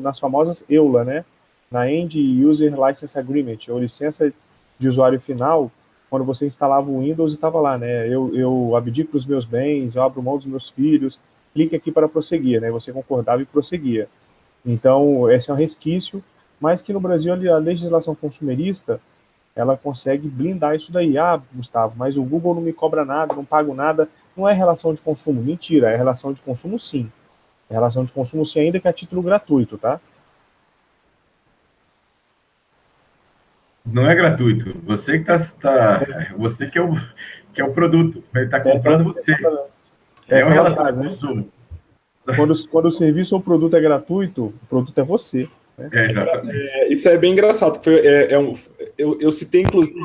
Speaker 2: nas famosas EULA, né, na End User License Agreement, ou licença de usuário final, quando você instalava o Windows e estava lá, né, eu abdico dos meus bens, eu abro mão dos meus filhos, clique aqui para prosseguir, né, você concordava e prosseguia. Então, esse é um resquício, mas que no Brasil a legislação consumerista, ela consegue blindar isso daí. Ah, Gustavo, mas o Google não me cobra nada, não pago nada, não é relação de consumo. Mentira, é relação de consumo sim. É relação de consumo sim, ainda que a título gratuito, tá?
Speaker 1: Não é gratuito. Você que você que é o produto. Ele está comprando você. É uma relação de consumo.
Speaker 2: Quando o serviço ou o produto é gratuito, o produto é você. Né?
Speaker 1: Exatamente.
Speaker 3: Isso é bem engraçado. Eu citei, inclusive,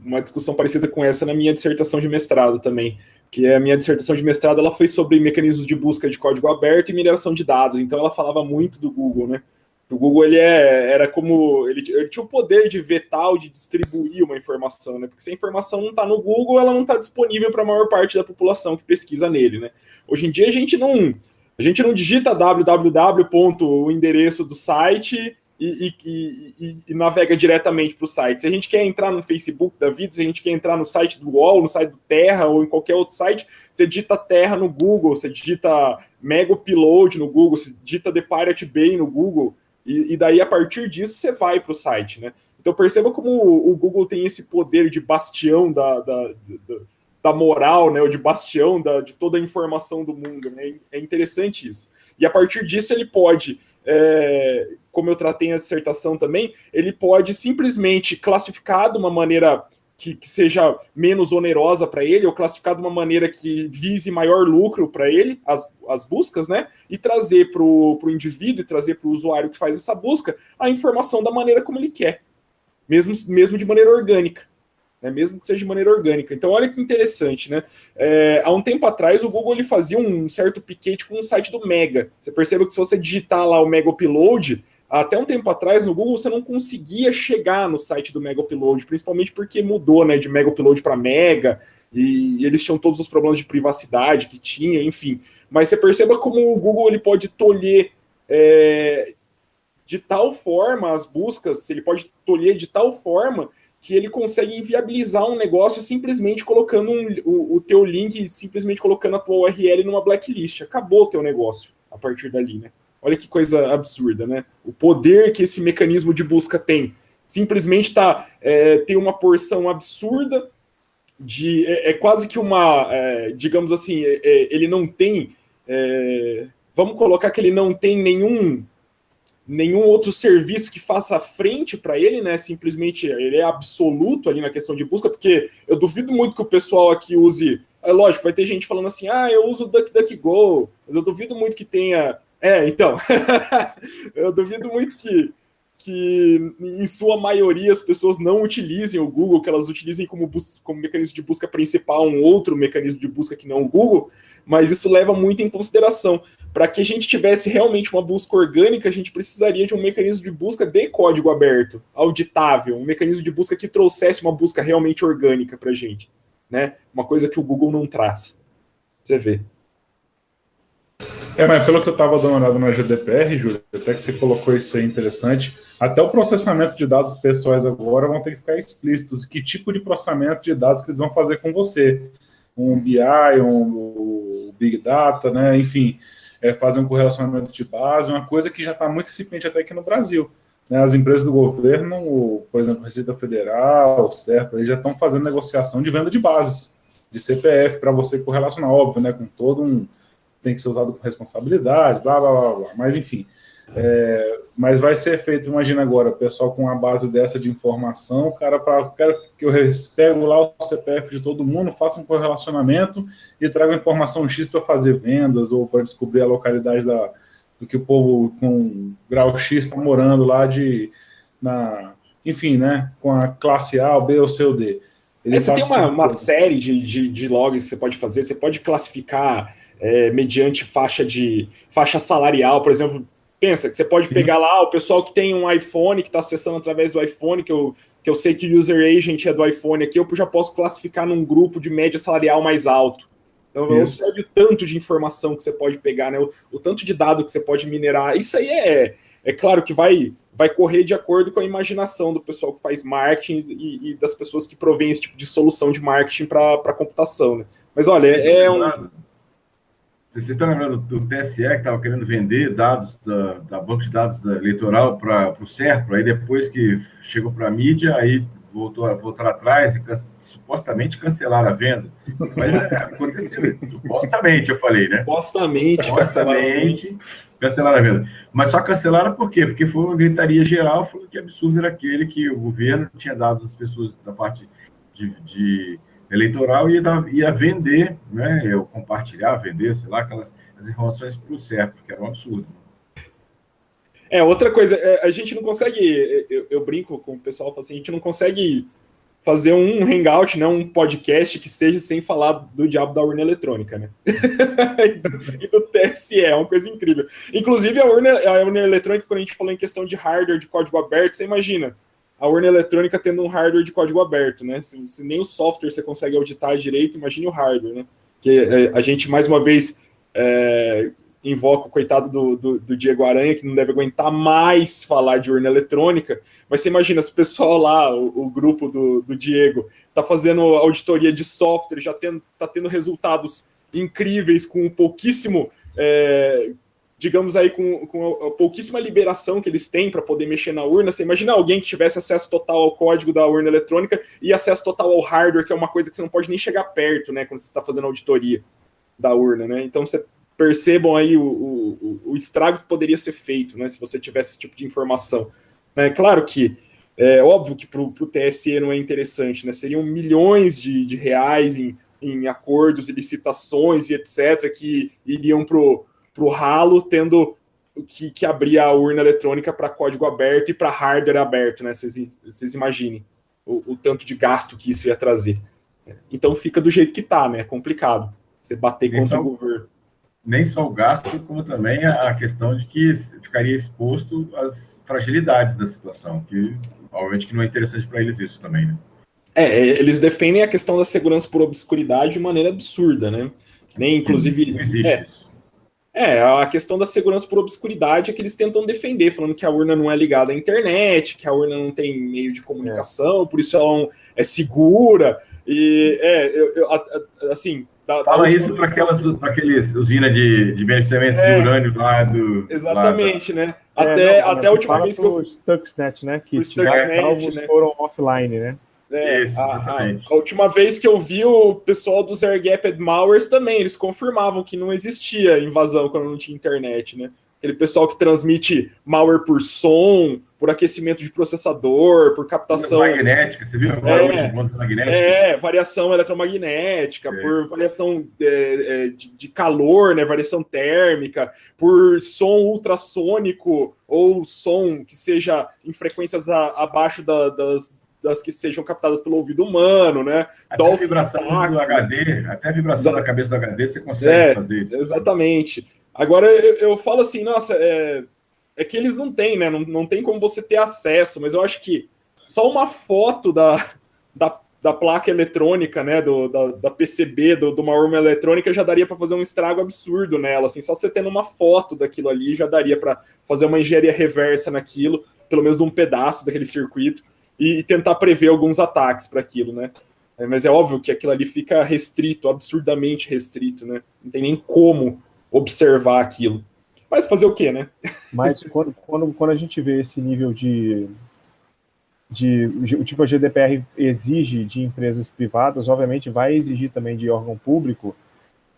Speaker 3: uma discussão parecida com essa na minha dissertação de mestrado também, que a minha dissertação de mestrado ela foi sobre mecanismos de busca de código aberto e mineração de dados. Então, ela falava muito do Google, né? O Google era como ele tinha o poder de vetar ou de distribuir uma informação, né? Porque se a informação não está no Google, ela não está disponível para a maior parte da população que pesquisa nele, né? Hoje em dia a gente não digita www. O endereço do site e navega diretamente para o site. Se a gente quer entrar no Facebook da vida, se a gente quer entrar no site do UOL, no site do Terra ou em qualquer outro site, você digita Terra no Google, você digita Mega Upload no Google, você digita The Pirate Bay no Google, e daí a partir disso você vai para o site, né? Então perceba como o Google tem esse poder de bastião da moral, né, ou de bastião de toda a informação do mundo, né? É interessante isso. E a partir disso ele pode, como eu tratei na dissertação também, ele pode simplesmente classificar de uma maneira que seja menos onerosa para ele, ou classificar de uma maneira que vise maior lucro para ele, as buscas, né? E trazer para o indivíduo, e trazer para o usuário que faz essa busca, a informação da maneira como ele quer, mesmo de maneira orgânica. Né, mesmo que seja de maneira orgânica. Então, olha que interessante, né? Há um tempo atrás, o Google ele fazia um certo piquete com o site do Mega. Você percebe que se você digitar lá o Mega Upload, até um tempo atrás, no Google, você não conseguia chegar no site do Mega Upload, principalmente porque mudou, né, de Mega Upload para Mega, e eles tinham todos os problemas de privacidade que tinha, enfim. Mas você perceba como o Google ele pode tolher de tal forma as buscas, ele pode tolher de tal forma que ele consegue inviabilizar um negócio simplesmente colocando o teu link, simplesmente colocando a tua URL numa blacklist. Acabou o teu negócio a partir dali, né? Olha que coisa absurda, né? O poder que esse mecanismo de busca tem. Simplesmente tem uma porção absurda de... É quase que uma... digamos assim, ele não tem... vamos colocar que ele não tem nenhum outro serviço que faça frente para ele, né? Simplesmente ele é absoluto ali na questão de busca, porque eu duvido muito que o pessoal aqui use... lógico, vai ter gente falando assim, eu uso o DuckDuckGo, mas eu duvido muito que tenha... então, eu duvido muito que em sua maioria as pessoas não utilizem o Google, que elas utilizem como mecanismo de busca principal um outro mecanismo de busca que não o Google, mas isso leva muito em consideração. Para que a gente tivesse realmente uma busca orgânica, a gente precisaria de um mecanismo de busca de código aberto, auditável, um mecanismo de busca que trouxesse uma busca realmente orgânica para a gente, né? Uma coisa que o Google não traz. Você vê.
Speaker 4: Mas pelo que eu estava dando uma olhada na GDPR, Júlio, até que você colocou isso aí interessante, até o processamento de dados pessoais agora vão ter que ficar explícitos. Que tipo de processamento de dados que eles vão fazer com você? Um BI, um Big Data, né? Enfim, fazer um correlacionamento de base, uma coisa que já está muito incipiente até aqui no Brasil. Né? As empresas do governo, por exemplo, Receita Federal, CERP, eles já estão fazendo negociação de venda de bases, de CPF, para você correlacionar, óbvio, né? Com todo um... tem que ser usado com responsabilidade, blá, blá, blá, blá. Mas, enfim, mas vai ser feito, imagina agora, o pessoal com uma base dessa de informação, quero que eu pego lá o CPF de todo mundo, faça um correlacionamento e traga informação X para fazer vendas ou para descobrir a localidade do que o povo com grau X está morando lá enfim, né, com a classe A, B ou C ou D.
Speaker 3: Você tem uma série de logs que você pode fazer, você pode classificar mediante faixa salarial, por exemplo. Pensa que você pode pegar lá o pessoal que tem um iPhone, que está acessando através do iPhone, que eu sei que o user agent é do iPhone aqui, eu já posso classificar num grupo de média salarial mais alto. Então, observe o tanto de informação que você pode pegar, né? O tanto de dado que você pode minerar. Isso aí é claro que vai correr de acordo com a imaginação do pessoal que faz marketing e das pessoas que provêm esse tipo de solução de marketing para computação, né? Mas olha,
Speaker 1: Vocês estão lembrando do TSE que estava querendo vender dados da banco de dados eleitoral para o CERPRO, aí depois que chegou para a mídia, aí voltou atrás e supostamente cancelaram a venda. Mas aconteceu, supostamente, eu falei, né?
Speaker 3: Supostamente
Speaker 1: cancelaram a venda. Mas só cancelaram por quê? Porque foi uma gritaria geral, falando que absurdo era aquele que o governo tinha dado às pessoas da parte de eleitoral e ia vender, né? Eu compartilhar, vender, sei lá, as informações para o CERP, que era um absurdo.
Speaker 3: Outra coisa, a gente não consegue, eu brinco com o pessoal, assim, a gente não consegue fazer um hangout, né, um podcast que seja sem falar do diabo da urna eletrônica, né? e do TSE, é uma coisa incrível. Inclusive, a urna eletrônica, quando a gente falou em questão de hardware, de código aberto, você imagina, a urna eletrônica tendo um hardware de código aberto, né? Se nem o software você consegue auditar direito, imagine o hardware, né? Que a gente, mais uma vez, invoca o coitado do Diego Aranha, que não deve aguentar mais falar de urna eletrônica, mas você imagina, se o pessoal lá, o grupo do Diego, está fazendo auditoria de software, já está tendo resultados incríveis com pouquíssimo... digamos aí, com a pouquíssima liberação que eles têm para poder mexer na urna. Você imagina alguém que tivesse acesso total ao código da urna eletrônica e acesso total ao hardware, que é uma coisa que você não pode nem chegar perto, né, quando você está fazendo auditoria da urna, né? Então, você percebam aí o estrago que poderia ser feito, né, se você tivesse esse tipo de informação. É claro que é óbvio que para o TSE não é interessante, né? Seriam milhões de reais em acordos e licitações e etc., que iriam para o ralo, tendo que abrir a urna eletrônica para código aberto e para hardware aberto, né? Vocês imaginem o tanto de gasto que isso ia trazer. Então fica do jeito que está, né? É complicado você bater contra o governo.
Speaker 1: Nem só o gasto, como também a questão de que ficaria exposto às fragilidades da situação, que obviamente que não é interessante para eles isso também, né?
Speaker 3: Eles defendem a questão da segurança por obscuridade de maneira absurda, né? Nem, inclusive...
Speaker 1: Não existe isso.
Speaker 3: A questão da segurança por obscuridade é que eles tentam defender, falando que a urna não é ligada à internet, que a urna não tem meio de comunicação, por isso ela é segura. E, assim...
Speaker 1: Fala isso para aqueles usinas de beneficiamento de urânio lá do...
Speaker 3: Exatamente, né? Até a última vez que eu...
Speaker 2: Stuxnet, né? Que
Speaker 3: Stuxnet, né?
Speaker 2: Foram offline, né?
Speaker 1: Isso,
Speaker 3: a última vez que eu vi o pessoal dos air-gapped malwares também, eles confirmavam que não existia invasão quando não tinha internet, né? Aquele pessoal que transmite malware por som, por aquecimento de processador, por captação...
Speaker 1: magnética, você viu?
Speaker 3: Variação eletromagnética, por variação de calor, né? Variação térmica, por som ultrassônico ou som que seja em frequências abaixo das que sejam captadas pelo ouvido humano, né?
Speaker 1: Até a vibração do HD, até a vibração da cabeça do HD você consegue fazer.
Speaker 3: Exatamente. Agora, eu falo assim, nossa, é que eles não têm, né? Não tem como você ter acesso, mas eu acho que só uma foto da placa eletrônica, né? Da PCB, de uma urna eletrônica, já daria para fazer um estrago absurdo nela. Assim, só você tendo uma foto daquilo ali, já daria para fazer uma engenharia reversa naquilo, pelo menos de um pedaço daquele circuito, e tentar prever alguns ataques para aquilo, né? Mas é óbvio que aquilo ali fica restrito, absurdamente restrito, né? Não tem nem como observar aquilo. Mas fazer o quê, né?
Speaker 2: Mas quando a gente vê esse nível tipo, a GDPR exige de empresas privadas, obviamente vai exigir também de órgão público,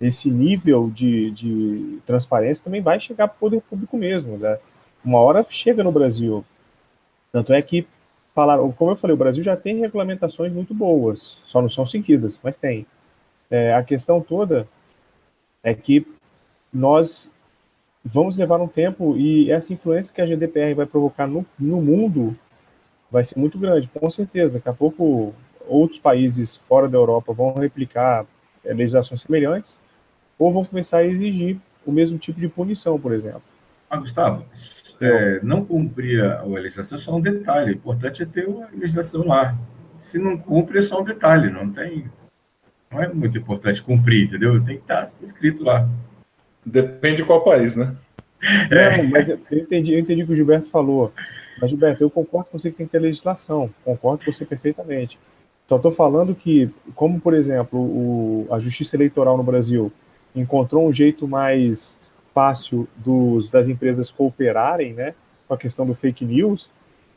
Speaker 2: esse nível de transparência também vai chegar para o poder público mesmo, né? Uma hora chega no Brasil. Tanto é que, como eu falei, o Brasil já tem regulamentações muito boas, só não são seguidas, mas tem. A questão toda é que nós vamos levar um tempo e essa influência que a GDPR vai provocar no mundo vai ser muito grande, com certeza. Daqui a pouco outros países fora da Europa vão replicar legislações semelhantes ou vão começar a exigir o mesmo tipo de punição, por exemplo.
Speaker 1: Gustavo, não cumprir a legislação é só um detalhe. O importante é ter a legislação lá. Se não cumpre, é só um detalhe. Não é muito importante cumprir, entendeu? Tem que estar escrito lá.
Speaker 4: Depende de qual país, né?
Speaker 2: Não, mas eu entendi o que o Gilberto falou. Mas, Gilberto, eu concordo com você que tem que ter legislação. Concordo com você perfeitamente. Só estou falando que, como, por exemplo, a Justiça Eleitoral no Brasil encontrou um jeito mais fácil das empresas cooperarem, né, com a questão do fake news,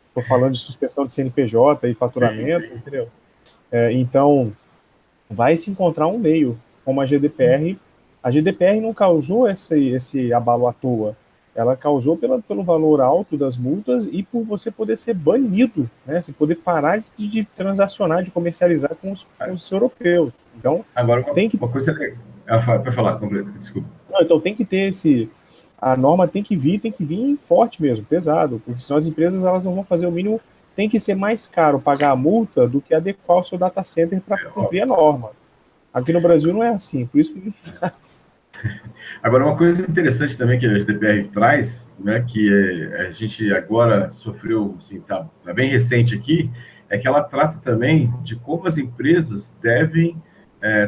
Speaker 2: estou falando de suspensão de CNPJ e faturamento, entendeu? Então, vai se encontrar um meio, como a GDPR. A GDPR não causou esse abalo à toa. Ela causou pelo valor alto das multas e por você poder ser banido, né? Você poder parar de transacionar, de comercializar com os europeus. Então,
Speaker 1: agora, uma coisa... Para falar, completo, desculpa.
Speaker 2: Não, então tem que ter a norma tem que vir forte mesmo, pesado, porque senão as empresas elas não vão fazer o mínimo. Tem que ser mais caro pagar a multa do que adequar o seu data center para cumprir a norma. Aqui no Brasil não é assim, por isso que ninguém faz.
Speaker 1: Agora, uma coisa interessante também que a GDPR traz, né, que a gente agora sofreu, assim, tá bem recente aqui, é que ela trata também de como as empresas devem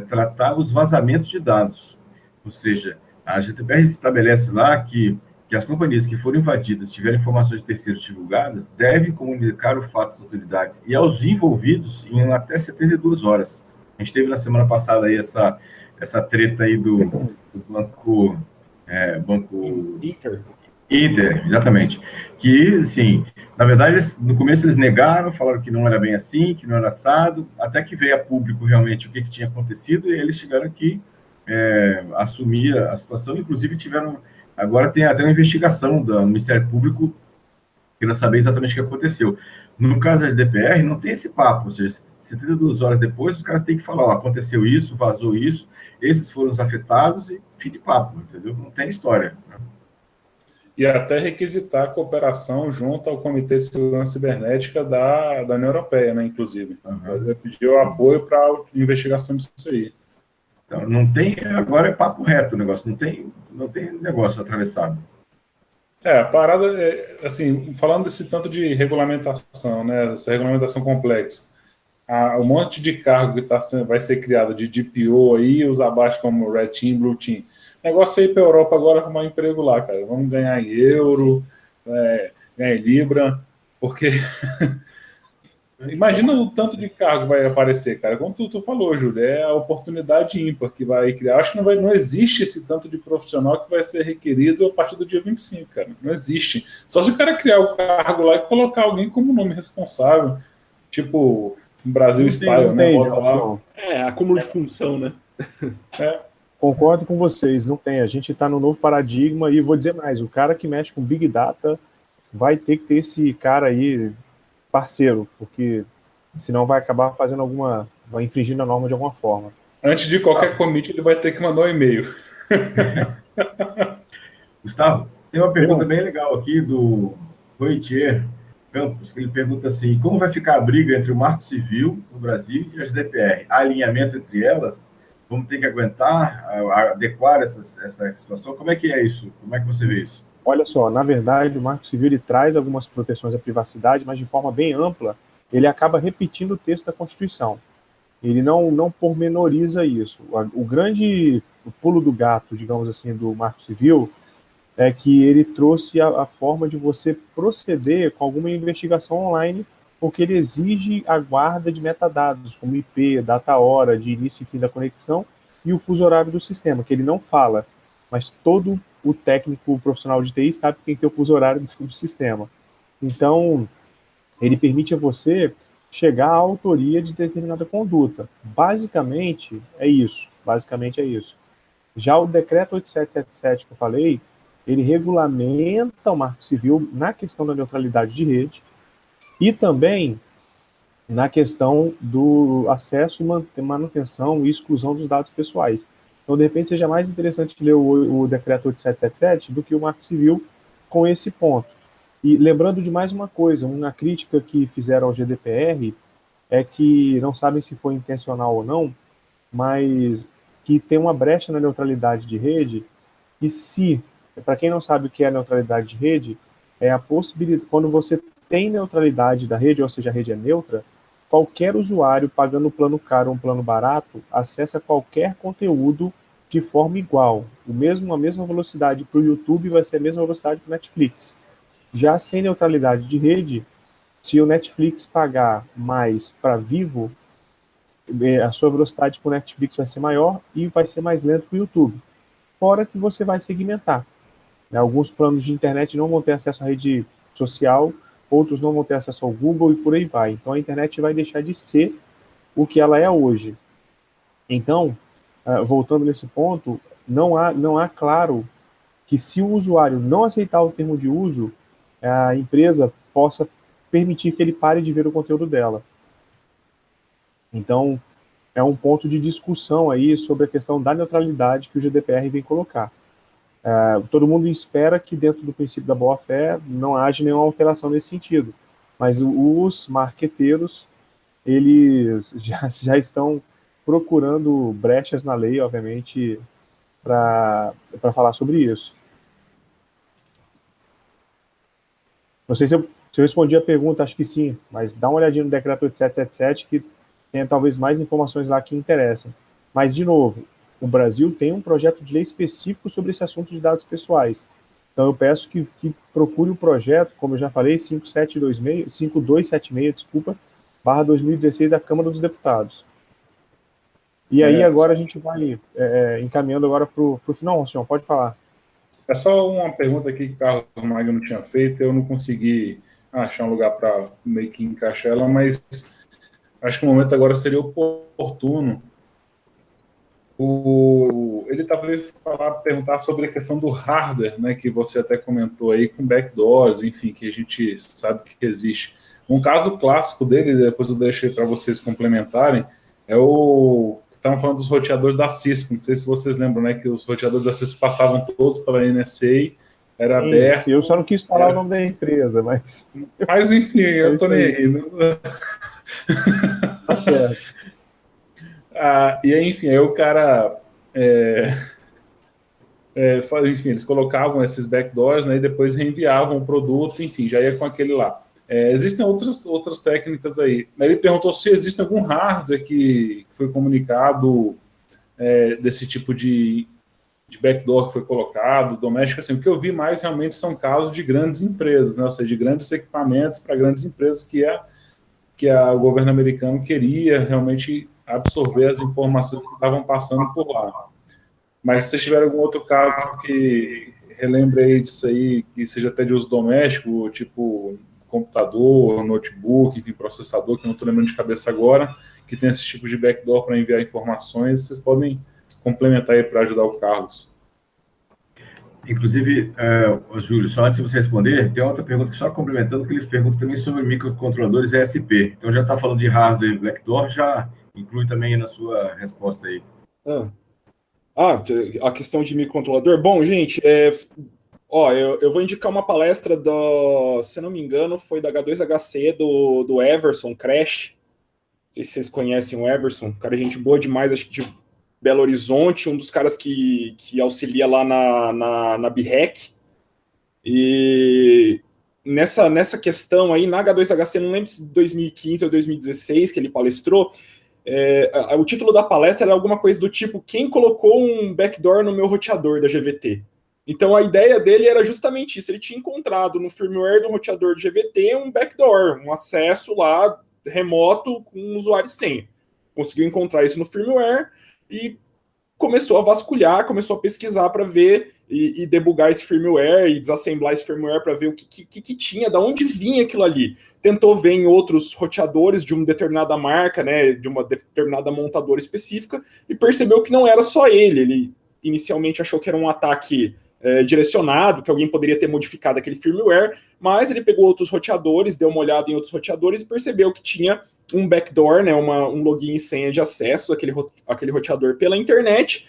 Speaker 1: tratar os vazamentos de dados. Ou seja, a GDPR estabelece lá que as companhias que forem invadidas, tiverem informações de terceiros divulgadas, devem comunicar o fato às autoridades e aos envolvidos em até 72 horas. A gente teve na semana passada aí essa treta aí do banco Inter, exatamente. Que, assim, na verdade, no começo eles negaram, falaram que não era bem assim, que não era assado, até que veio a público realmente o que tinha acontecido e eles tiveram que assumir a situação. Inclusive, agora tem até uma investigação do Ministério Público querendo saber exatamente o que aconteceu. No caso da GDPR, não tem esse papo, ou seja, 72 horas depois, os caras têm que falar, aconteceu isso, vazou isso, esses foram os afetados e fim de papo, entendeu? Não tem história. Né?
Speaker 4: E até requisitar a cooperação junto ao Comitê de Segurança Cibernética da União Europeia, né, inclusive. Pedir o apoio para a investigação disso aí.
Speaker 1: Então, não tem, agora é papo reto o negócio, não tem negócio atravessado.
Speaker 4: A parada, assim, falando desse tanto de regulamentação, né, essa regulamentação complexa, um monte de cargo que vai ser criado de DPO aí, os abaixo como Red Team, Blue Team, negócio é ir para a Europa agora arrumar um emprego lá, cara. Vamos ganhar em euro, ganhar em libra, porque imagina o tanto de cargo vai aparecer, cara. Como tu falou, Júlio, é a oportunidade ímpar que vai criar. Acho que não existe esse tanto de profissional que vai ser requerido a partir do dia 25, cara. Não existe. Só se o cara criar o cargo lá e colocar alguém como nome responsável. Tipo, Brasil Style, né?
Speaker 3: Acúmulo de função, né?
Speaker 2: Concordo com vocês, não tem. A gente está no novo paradigma e vou dizer mais, o cara que mexe com Big Data vai ter que ter esse cara aí parceiro, porque senão vai acabar fazendo vai infringindo a norma de alguma forma.
Speaker 4: Antes de qualquer commit, ele vai ter que mandar um e-mail.
Speaker 1: Gustavo, tem uma pergunta bem legal aqui do Roitier Campos, que ele pergunta assim, como vai ficar a briga entre o Marco Civil no Brasil e a GDPR? Há alinhamento entre elas? Vamos ter que aguentar, adequar essa situação? Como é que é isso? Como é que você vê isso?
Speaker 2: Olha só, na verdade, o Marco Civil ele traz algumas proteções à privacidade, mas de forma bem ampla, ele acaba repetindo o texto da Constituição. Ele não pormenoriza isso. O grande pulo do gato, digamos assim, do Marco Civil é que ele trouxe a forma de você proceder com alguma investigação online, porque ele exige a guarda de metadados, como IP, data hora, de início e fim da conexão, e o fuso horário do sistema, que ele não fala, mas todo o técnico profissional de TI sabe que tem que ter o fuso horário do sistema. Então, ele permite a você chegar à autoria de determinada conduta. Basicamente é isso. Já o decreto 8777 que eu falei, ele regulamenta o Marco Civil na questão da neutralidade de rede e também na questão do acesso, manutenção e exclusão dos dados pessoais. Então, de repente, seja mais interessante ler o decreto 8777 do que o Marco Civil com esse ponto. E lembrando de mais uma coisa, uma crítica que fizeram ao GDPR é que não sabem se foi intencional ou não, mas que tem uma brecha na neutralidade de rede, e para quem não sabe o que é neutralidade de rede, é a possibilidade, quando você tem neutralidade da rede, ou seja, a rede é neutra, qualquer usuário pagando um plano caro ou um plano barato acessa qualquer conteúdo de forma igual. A mesma velocidade para o YouTube vai ser a mesma velocidade para o Netflix. Já sem neutralidade de rede, se o Netflix pagar mais para Vivo, a sua velocidade com o Netflix vai ser maior e vai ser mais lento para o YouTube. Fora que você vai segmentar. Alguns planos de internet não vão ter acesso à rede social, outros não vão ter acesso ao Google e por aí vai. Então a internet vai deixar de ser o que ela é hoje. Então, voltando nesse ponto, não há claro que se o usuário não aceitar o termo de uso, a empresa possa permitir que ele pare de ver o conteúdo dela. Então, é um ponto de discussão aí sobre a questão da neutralidade que o GDPR vem colocar. Todo mundo espera que dentro do princípio da boa-fé não haja nenhuma alteração nesse sentido, mas os marqueteiros, eles já estão procurando brechas na lei, obviamente, para falar sobre isso. Não sei se eu respondi a pergunta, acho que sim, mas dá uma olhadinha no decreto 8777, que tem talvez mais informações lá que interessam. Mas, de novo, o Brasil tem um projeto de lei específico sobre esse assunto de dados pessoais. Então, eu peço que procure o projeto, como eu já falei, 5276, desculpa, /2016 da Câmara dos Deputados. E aí, agora a gente vai encaminhando agora para o final, senhor, pode falar.
Speaker 4: É só uma pergunta aqui que o Carlos Magno tinha feito, eu não consegui achar um lugar para meio que encaixar ela, mas acho que o momento agora seria oportuno. Ele talvez perguntar sobre a questão do hardware, né, que você até comentou aí, com backdoors, enfim, que a gente sabe que existe. Um caso clássico dele, depois eu deixei para vocês complementarem, é estavam falando dos roteadores da Cisco. Não sei se vocês lembram, né, que os roteadores da Cisco passavam todos pela NSA, era aberto.
Speaker 2: Eu só não quis falar o nome da empresa, mas...
Speaker 4: Mas, enfim, eu tô nem aí.
Speaker 2: Tá certo.
Speaker 4: E aí, enfim, aí o cara... enfim, eles colocavam esses backdoors, né, e depois reenviavam o produto, enfim, já ia com aquele lá. Existem outras técnicas aí. Ele perguntou se existe algum hardware que foi comunicado desse tipo de de backdoor que foi colocado, doméstico, assim, o que eu vi mais realmente são casos de grandes empresas, né? Ou seja, de grandes equipamentos para grandes empresas que o governo americano queria realmente absorver as informações que estavam passando por lá. Mas se vocês tiverem algum outro caso que relembre aí disso aí, que seja até de uso doméstico, tipo computador, notebook, enfim, processador, que eu não estou lembrando de cabeça agora, que tem esse tipo de backdoor para enviar informações, vocês podem complementar aí para ajudar o Carlos.
Speaker 1: Inclusive, Júlio, só antes de você responder, tem outra pergunta que só complementando, que ele pergunta também sobre microcontroladores ESP. Então já está falando de hardware backdoor, já inclui também na sua resposta aí.
Speaker 3: A questão de microcontrolador. Bom, gente, eu vou indicar uma palestra se não me engano, foi da H2HC do Everson Crash. Não sei se vocês conhecem o Everson, cara, gente boa demais, acho que de Belo Horizonte, um dos caras que auxilia lá na BREC. E nessa questão aí, na H2HC, não lembro se 2015 ou 2016 que ele palestrou, o título da palestra era alguma coisa do tipo: quem colocou um backdoor no meu roteador da GVT? Então a ideia dele era justamente isso, ele tinha encontrado no firmware do roteador de GVT um backdoor, um acesso lá remoto com um usuário e senha. Conseguiu encontrar isso no firmware e começou a vasculhar, começou a pesquisar para ver e debugar esse firmware e desassemblar esse firmware para ver o que tinha, da onde vinha aquilo ali. Tentou ver em outros roteadores de uma determinada marca, né, de uma determinada montadora específica, e percebeu que não era só ele. Ele inicialmente achou que era um ataque direcionado, que alguém poderia ter modificado aquele firmware, mas ele pegou outros roteadores, deu uma olhada em outros roteadores e percebeu que tinha um backdoor, né, um login e senha de acesso àquele roteador pela internet,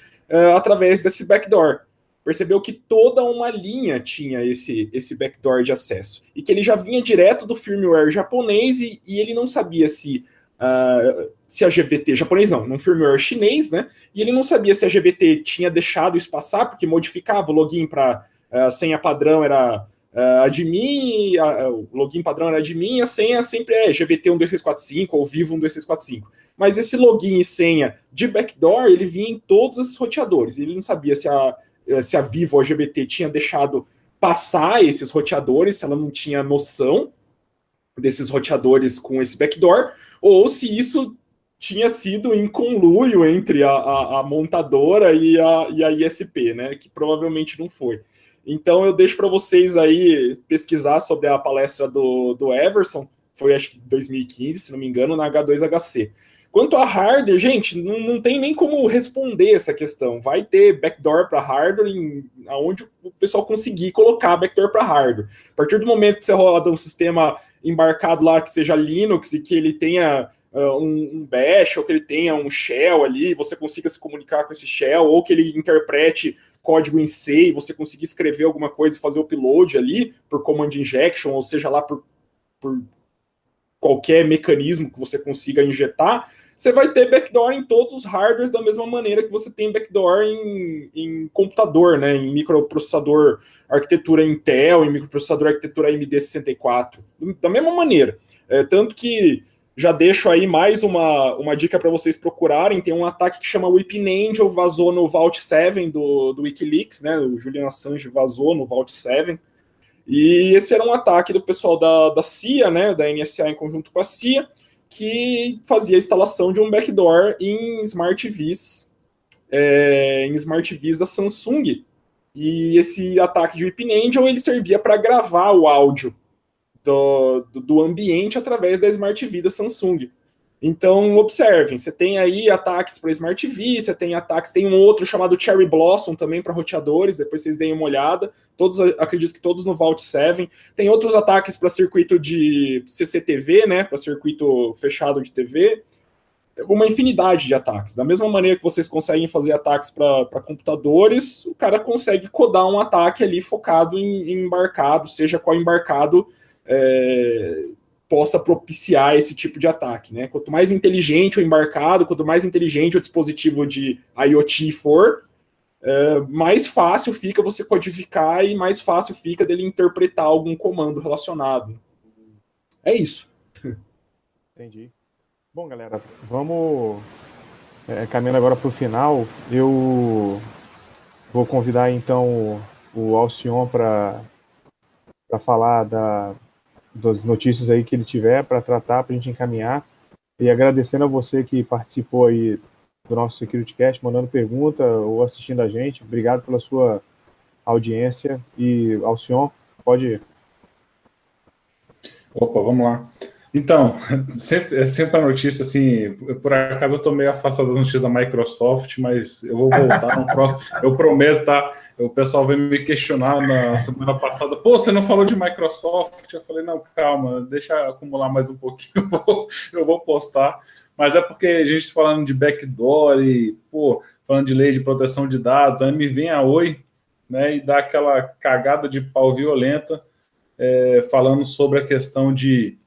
Speaker 3: através desse backdoor. Percebeu que toda uma linha tinha esse backdoor de acesso, e que ele já vinha direto do firmware japonês, e ele não sabia se a GVT, japonês não, num firmware chinês, né, e ele não sabia se a GVT tinha deixado isso passar, porque modificava o login para a senha padrão era admin, o login padrão era admin, e a senha sempre é GVT 12345 ou Vivo 12345. Mas esse login e senha de backdoor, ele vinha em todos esses roteadores. Ele não sabia se a Vivo ou a GVT tinha deixado passar esses roteadores, se ela não tinha noção desses roteadores com esse backdoor, ou se isso tinha sido em conluio entre a montadora e a ISP, né? Que provavelmente não foi. Então eu deixo para vocês aí pesquisar sobre a palestra do Everson, foi acho que 2015, se não me engano, na H2HC. Quanto a hardware, gente, não tem nem como responder essa questão. Vai ter backdoor para hardware aonde o pessoal conseguir colocar backdoor para hardware. A partir do momento que você roda um sistema embarcado lá que seja Linux e que ele tenha um bash, ou que ele tenha um shell ali, você consiga se comunicar com esse shell, ou que ele interprete código em C e você conseguir escrever alguma coisa e fazer o upload ali por command injection, ou seja lá por qualquer mecanismo que você consiga injetar, você vai ter backdoor em todos os hardwares da mesma maneira que você tem backdoor em computador, né, em microprocessador arquitetura Intel, em microprocessador arquitetura AMD64, da mesma maneira. Tanto que já deixo aí mais uma dica para vocês procurarem. Tem um ataque que chama Weeping Angel, vazou no Vault 7 do Wikileaks, né? O Julian Assange vazou no Vault 7. E esse era um ataque do pessoal da CIA, né? Da NSA em conjunto com a CIA, que fazia a instalação de um backdoor em Smart TVs, da Samsung. E esse ataque de Weeping Angel, ele servia para gravar o áudio do ambiente através da Smart TV da Samsung. Então, observem, você tem aí ataques para Smart TV, você tem ataques, tem um outro chamado Cherry Blossom também para roteadores, depois vocês deem uma olhada, acredito que todos no Vault 7. Tem outros ataques para circuito de CCTV, né, para circuito fechado de TV, uma infinidade de ataques. Da mesma maneira que vocês conseguem fazer ataques para computadores, o cara consegue codar um ataque ali focado em embarcado, seja qual embarcado possa propiciar esse tipo de ataque, né? Quanto mais inteligente o embarcado, quanto mais inteligente o dispositivo de IoT for, mais fácil fica você codificar e mais fácil fica dele interpretar algum comando relacionado. É isso.
Speaker 2: Entendi. Bom, galera, vamos caminhando agora para o final. Eu Vou convidar então o Alcion para falar das notícias aí que ele tiver para tratar, para a gente encaminhar. E agradecendo a você que participou aí do nosso SecurityCast, mandando pergunta ou assistindo a gente. Obrigado pela sua audiência. E, Alcion, pode ir.
Speaker 4: Opa, vamos lá. Então, sempre a notícia, assim, por acaso eu estou meio afastado das notícias da Microsoft, mas eu vou voltar no próximo, eu prometo, tá? O pessoal veio me questionar na semana passada, pô, você não falou de Microsoft? Eu falei, não, calma, deixa acumular mais um pouquinho, eu vou postar. Mas é porque a gente está falando de backdoor e, pô, falando de lei de proteção de dados, aí me vem a Oi, né, e dá aquela cagada de pau violenta, falando sobre a questão de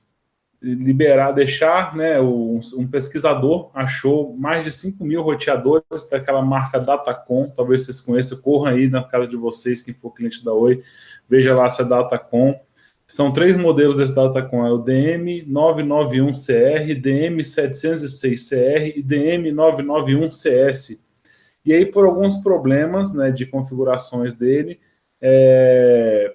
Speaker 4: liberar, deixar, né, um pesquisador achou mais de 5 mil roteadores daquela marca Datacom, talvez vocês conheçam, corram aí na casa de vocês, quem for cliente da Oi, veja lá se é Datacom. São 3 modelos desse Datacom, é o DM991CR, DM706CR e DM991CS. E aí, por alguns problemas, né, de configurações dele,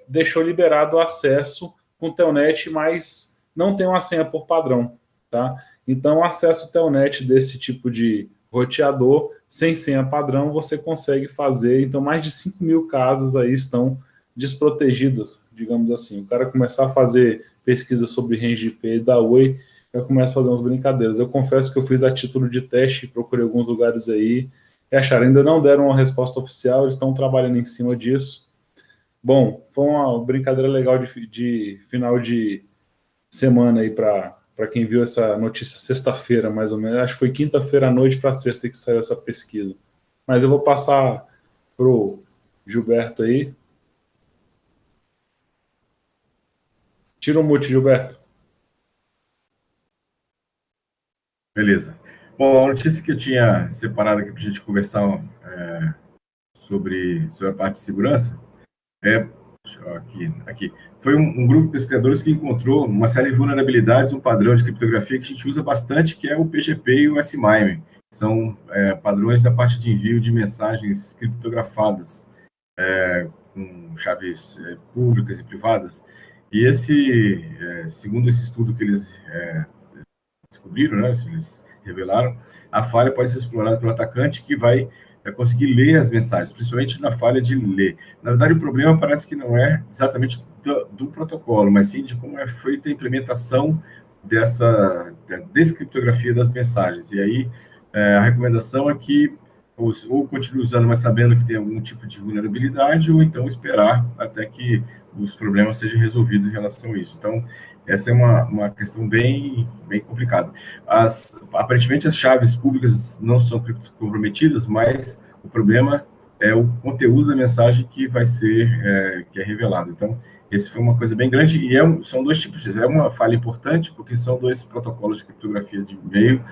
Speaker 4: deixou liberado o acesso com Telnet, mas não tem uma senha por padrão, tá? Então, o acesso Telnet desse tipo de roteador, sem senha padrão, você consegue fazer. Então, mais de 5 mil casas aí estão desprotegidas, digamos assim. O cara começar a fazer pesquisa sobre range IP da Oi, já começa a fazer umas brincadeiras. Eu confesso que eu fiz a título de teste, procurei alguns lugares aí, e acharam, ainda não deram uma resposta oficial, eles estão trabalhando em cima disso. Bom, foi uma brincadeira legal de final de semana aí para quem viu essa notícia sexta-feira, mais ou menos. Acho que foi quinta-feira à noite para sexta que saiu essa pesquisa. Mas eu vou passar pro Gilberto aí. Tira o mute, Gilberto.
Speaker 1: Beleza. Bom, a notícia que eu tinha separado aqui para a gente conversar sobre a parte de segurança aqui. Foi um grupo de pesquisadores que encontrou uma série de vulnerabilidades, um padrão de criptografia que a gente usa bastante, que é o PGP e o SMIME. São padrões da parte de envio de mensagens criptografadas, com chaves públicas e privadas. E segundo esse estudo que eles descobriram, né, eles revelaram, a falha pode ser explorada pelo atacante, que vai conseguir ler as mensagens, principalmente na falha de ler. Na verdade, o problema parece que não é exatamente do protocolo, mas sim de como é feita a implementação da descriptografia das mensagens. E aí, a recomendação é que ou continue usando, mas sabendo que tem algum tipo de vulnerabilidade, ou então esperar até que os problemas sejam resolvidos em relação a isso. Então, essa é uma questão bem complicada. Aparentemente, as chaves públicas não são comprometidas, mas o problema é o conteúdo da mensagem que vai ser que é revelado. Então, esse foi uma coisa bem grande, e são 2 tipos de... É uma falha importante, porque são 2 protocolos de criptografia de e-mail,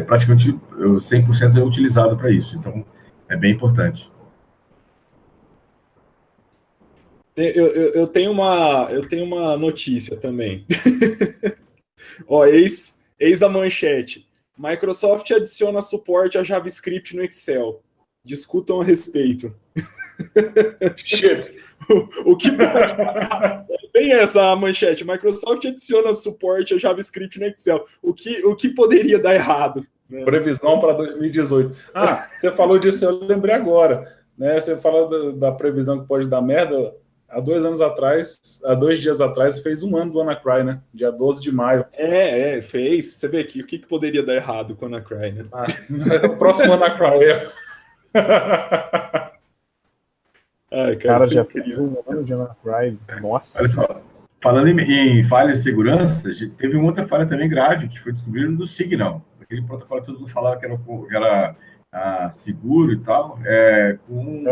Speaker 1: praticamente 100% é utilizado para isso. Então, é bem importante.
Speaker 3: Eu tenho uma notícia também. Ó, eis a manchete. Microsoft adiciona suporte a JavaScript no Excel. Discutam a respeito.
Speaker 4: Shit!
Speaker 3: O que pode... Bem essa manchete. Microsoft adiciona suporte a JavaScript no Excel. O que poderia dar errado? Né?
Speaker 4: Previsão para 2018. Ah, você falou disso, eu lembrei agora. Né? Você falou da previsão que pode dar merda. Há 2 dias atrás, fez 1 ano do WannaCry, né? Dia 12 de maio.
Speaker 3: Fez. Você vê aqui, o que poderia dar errado com o WannaCry, né?
Speaker 4: O próximo WannaCry.
Speaker 2: Cara, já fez 1 ano de WannaCry. Nossa.
Speaker 1: Olha só, falando em falhas de segurança, teve uma outra falha também grave, que foi descobrida do Signal. Aquele protocolo que todo mundo falava que era seguro e tal, com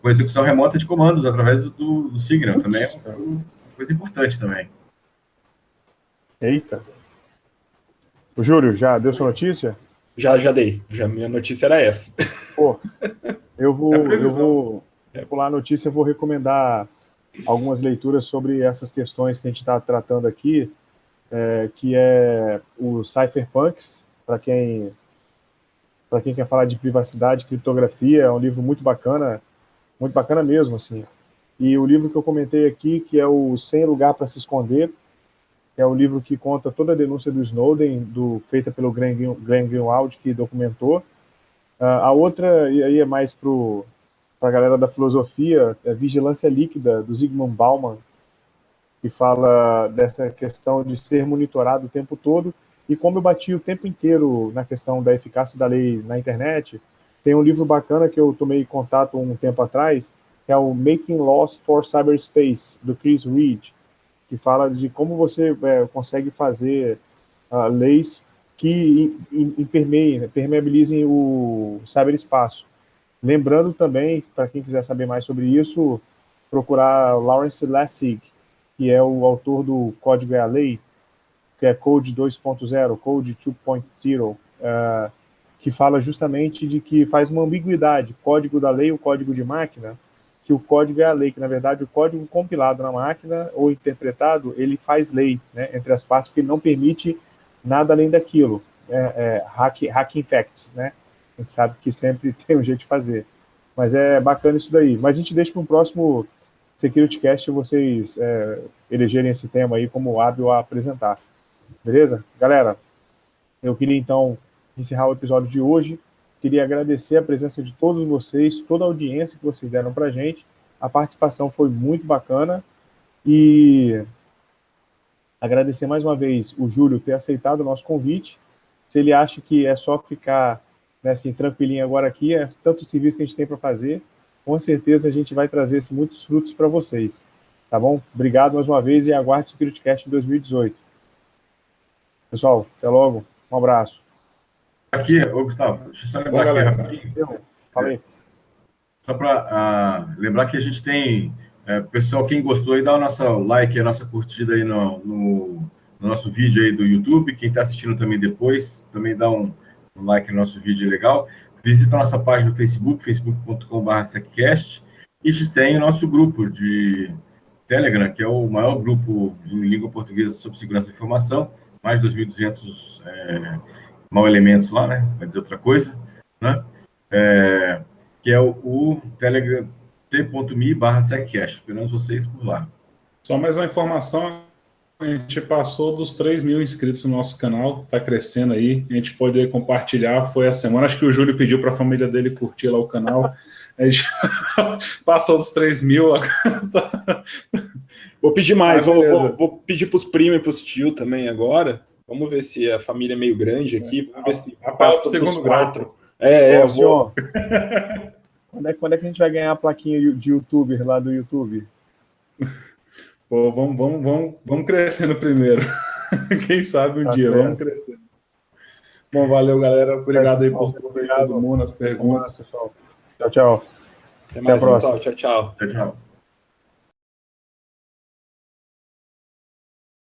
Speaker 1: com execução remota de comandos através do Signal. Também é uma coisa importante também.
Speaker 2: Eita. O Júlio, já deu sua notícia?
Speaker 3: Já dei. Minha notícia era essa.
Speaker 2: Pô, eu vou pular a notícia, eu vou recomendar algumas leituras sobre essas questões que a gente está tratando aqui, que é o Cypherpunks, para quem para quem quer falar de privacidade, criptografia, é um livro muito bacana mesmo, assim. E o livro que eu comentei aqui, que é o Sem Lugar para Se Esconder, que é o livro que conta toda a denúncia do Snowden, feita pelo Glenn Greenwald, que documentou. A outra, e aí é mais para a galera da filosofia, é Vigilância Líquida, do Zygmunt Bauman, que fala dessa questão de ser monitorado o tempo todo. E como eu bati o tempo inteiro na questão da eficácia da lei na internet, tem um livro bacana que eu tomei contato um tempo atrás, que é o Making Laws for Cyberspace, do Chris Reed, que fala de como você consegue fazer leis que permeabilizem o cyberespaço. Lembrando também, para quem quiser saber mais sobre isso, procurar Lawrence Lessig, que é o autor do Código é a Lei, que é Code 2.0, Code 2.0, que fala justamente de que faz uma ambiguidade, código da lei e o código de máquina, que o código é a lei, que na verdade o código compilado na máquina ou interpretado, ele faz lei, né, entre as partes, que não permite nada além daquilo. Hacking facts, né? A gente sabe que sempre tem um jeito de fazer. Mas é bacana isso daí. Mas a gente deixa para um próximo SecurityCast vocês elegerem esse tema aí como hábil a apresentar. Beleza? Galera, eu queria então encerrar o episódio de hoje. Queria agradecer a presença de todos vocês, toda a audiência que vocês deram para a gente. A participação foi muito bacana. E agradecer mais uma vez o Júlio ter aceitado o nosso convite. Se ele acha que é só ficar, né, assim, tranquilinho agora aqui, é tanto serviço que a gente tem para fazer, com certeza a gente vai trazer muitos frutos para vocês. Tá bom? Obrigado mais uma vez e aguarde o SecurityCast em 2018. Pessoal, até logo. Um abraço.
Speaker 1: Aqui, Gustavo, deixa eu só lembrar aqui rapidinho.
Speaker 2: Falei.
Speaker 1: Só para lembrar que a gente tem, pessoal, quem gostou aí, dá o nosso like, a nossa curtida aí no nosso vídeo aí do YouTube. Quem está assistindo também depois, também dá um like no nosso vídeo, é legal. Visita a nossa página no Facebook, facebook.com/seccast. E a gente tem o nosso grupo de Telegram, que é o maior grupo em língua portuguesa sobre segurança da informação. Mais de 2.200 mal elementos lá, né? Vai dizer outra coisa, né? Que é o Telegram t.me/seccast. Esperamos vocês por lá.
Speaker 4: Só mais uma informação, a gente passou dos 3.000 inscritos no nosso canal, está crescendo aí, a gente pode compartilhar, foi a semana, acho que o Júlio pediu para a família dele curtir lá o canal, a gente passou dos 3.000.
Speaker 3: Vou pedir mais, vou pedir para os primos e para os tios também agora, vamos ver se a família é meio grande aqui, vamos ver se
Speaker 4: passa do segundo 4.
Speaker 2: Eu vou... Quando é que a gente vai ganhar a plaquinha de youtuber lá do YouTube?
Speaker 4: Pô, vamos crescendo primeiro. Quem sabe um dia, vamos crescendo. Bom, valeu, galera. Obrigado aí por todo mundo, as perguntas.
Speaker 2: Pessoal. Tchau, tchau.
Speaker 3: Até mais,
Speaker 2: a próxima.
Speaker 3: pessoal. Tchau, tchau.
Speaker 1: Tchau, tchau.